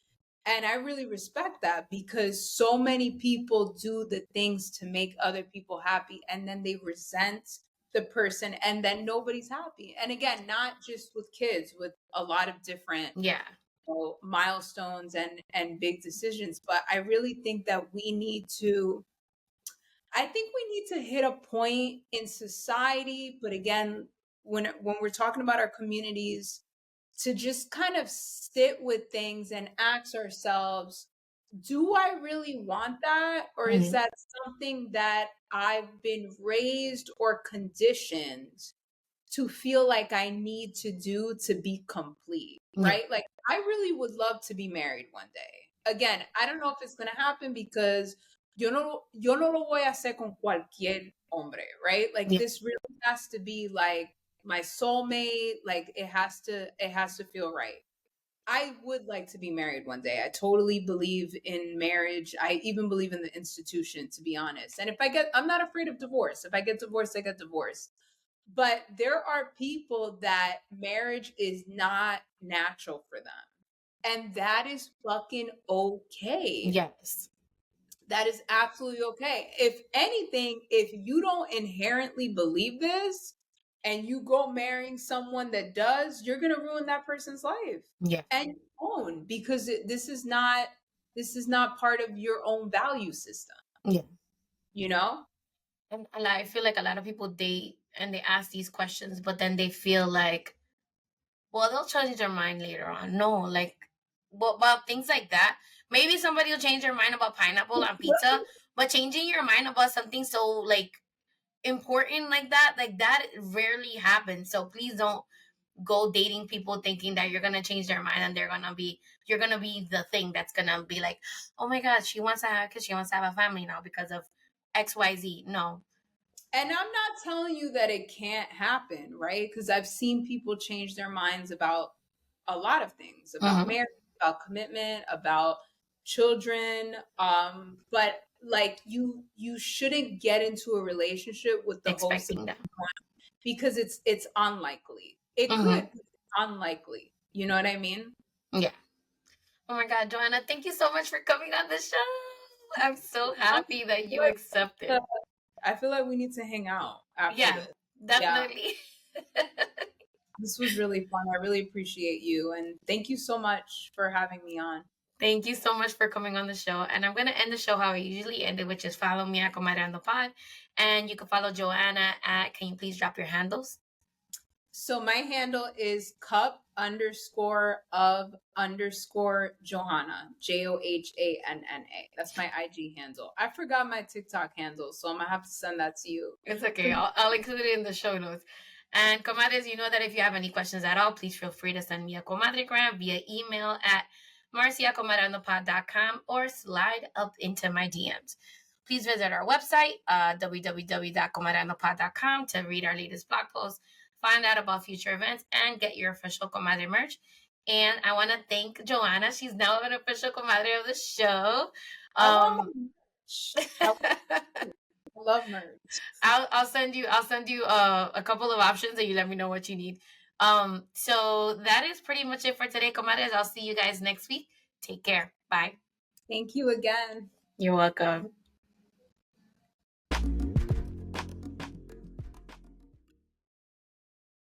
[SPEAKER 2] And I really respect that because so many people do the things to make other people happy and then they resent the person and then nobody's happy. And again, not just with kids, with a lot of different milestones and big decisions. But I really think that I think we need to hit a point in society, but again, when we're talking about our communities, to just kind of sit with things and ask ourselves, do I really want that? Or is that something that I've been raised or conditioned to feel like I need to do to be complete, right? Like, I really would love to be married one day. Again, I don't know if it's going to happen because yo no lo voy a hacer con cualquier hombre, right? Like, this really has to be like my soulmate. Like, it has to feel right. I would like to be married one day. I totally believe in marriage. I even believe in the institution, to be honest. And I'm not afraid of divorce. If I get divorced, I get divorced. But there are people that marriage is not natural for them. And that is fucking okay.
[SPEAKER 1] Yes.
[SPEAKER 2] That is absolutely okay. If anything, if you don't inherently believe this and you go marrying someone that does, you're going to ruin that person's life.
[SPEAKER 1] Yeah.
[SPEAKER 2] And your own, because this is not part of your own value system.
[SPEAKER 1] Yeah.
[SPEAKER 2] You know?
[SPEAKER 1] And I feel like a lot of people date and they ask these questions, but then they feel like, well, they'll change their mind later on. No, like, well, about things like that. Maybe somebody will change their mind about pineapple on pizza, but changing your mind about something so like important like that rarely happens. So please don't go dating people thinking that you're gonna change their mind and you're gonna be the thing that's gonna be like, oh my god, she wants to have a family now because of XYZ. No.
[SPEAKER 2] And I'm not telling you that it can't happen, right? Because I've seen people change their minds about a lot of things, about marriage, about commitment, about children. But like you shouldn't get into a relationship with the hopes of
[SPEAKER 1] Expecting that.
[SPEAKER 2] because it's unlikely. It could, but it's unlikely. You know what I mean?
[SPEAKER 1] Yeah. Oh my god, Johanna, thank you so much for coming on the show. I'm so happy that you accepted.
[SPEAKER 2] I feel like we need to hang out after
[SPEAKER 1] Yeah,
[SPEAKER 2] this.
[SPEAKER 1] definitely.
[SPEAKER 2] Yeah. This was really fun. I really appreciate you. And thank you so much for having me on.
[SPEAKER 1] Thank you so much for coming on the show. And I'm going to end the show how I usually end it, which is follow me at Comadreando Pod. And you can follow Johanna at, can you please drop your handles?
[SPEAKER 2] So my handle is cup_of_Johanna, Johanna. That's my IG handle. I forgot my TikTok handle, so I'm going to have to send that to you.
[SPEAKER 1] It's okay. I'll include it in the show notes. And comadres, you know that if you have any questions at all, please feel free to send me a Comadre-Gram via email at marcy@comadreandopod.com or slide up into my DMs. Please visit our website, www.comadreandopod.com, to read our latest blog posts, find out about future events, and get your official Comadre merch. And I want to thank Johanna. She's now an official Comadre of the show.
[SPEAKER 2] I love merch.
[SPEAKER 1] I'll send you a couple of options and you let me know what you need. So that is pretty much it for today, comadres. I'll see you guys next week. Take care. Bye.
[SPEAKER 2] Thank you again.
[SPEAKER 1] You're welcome.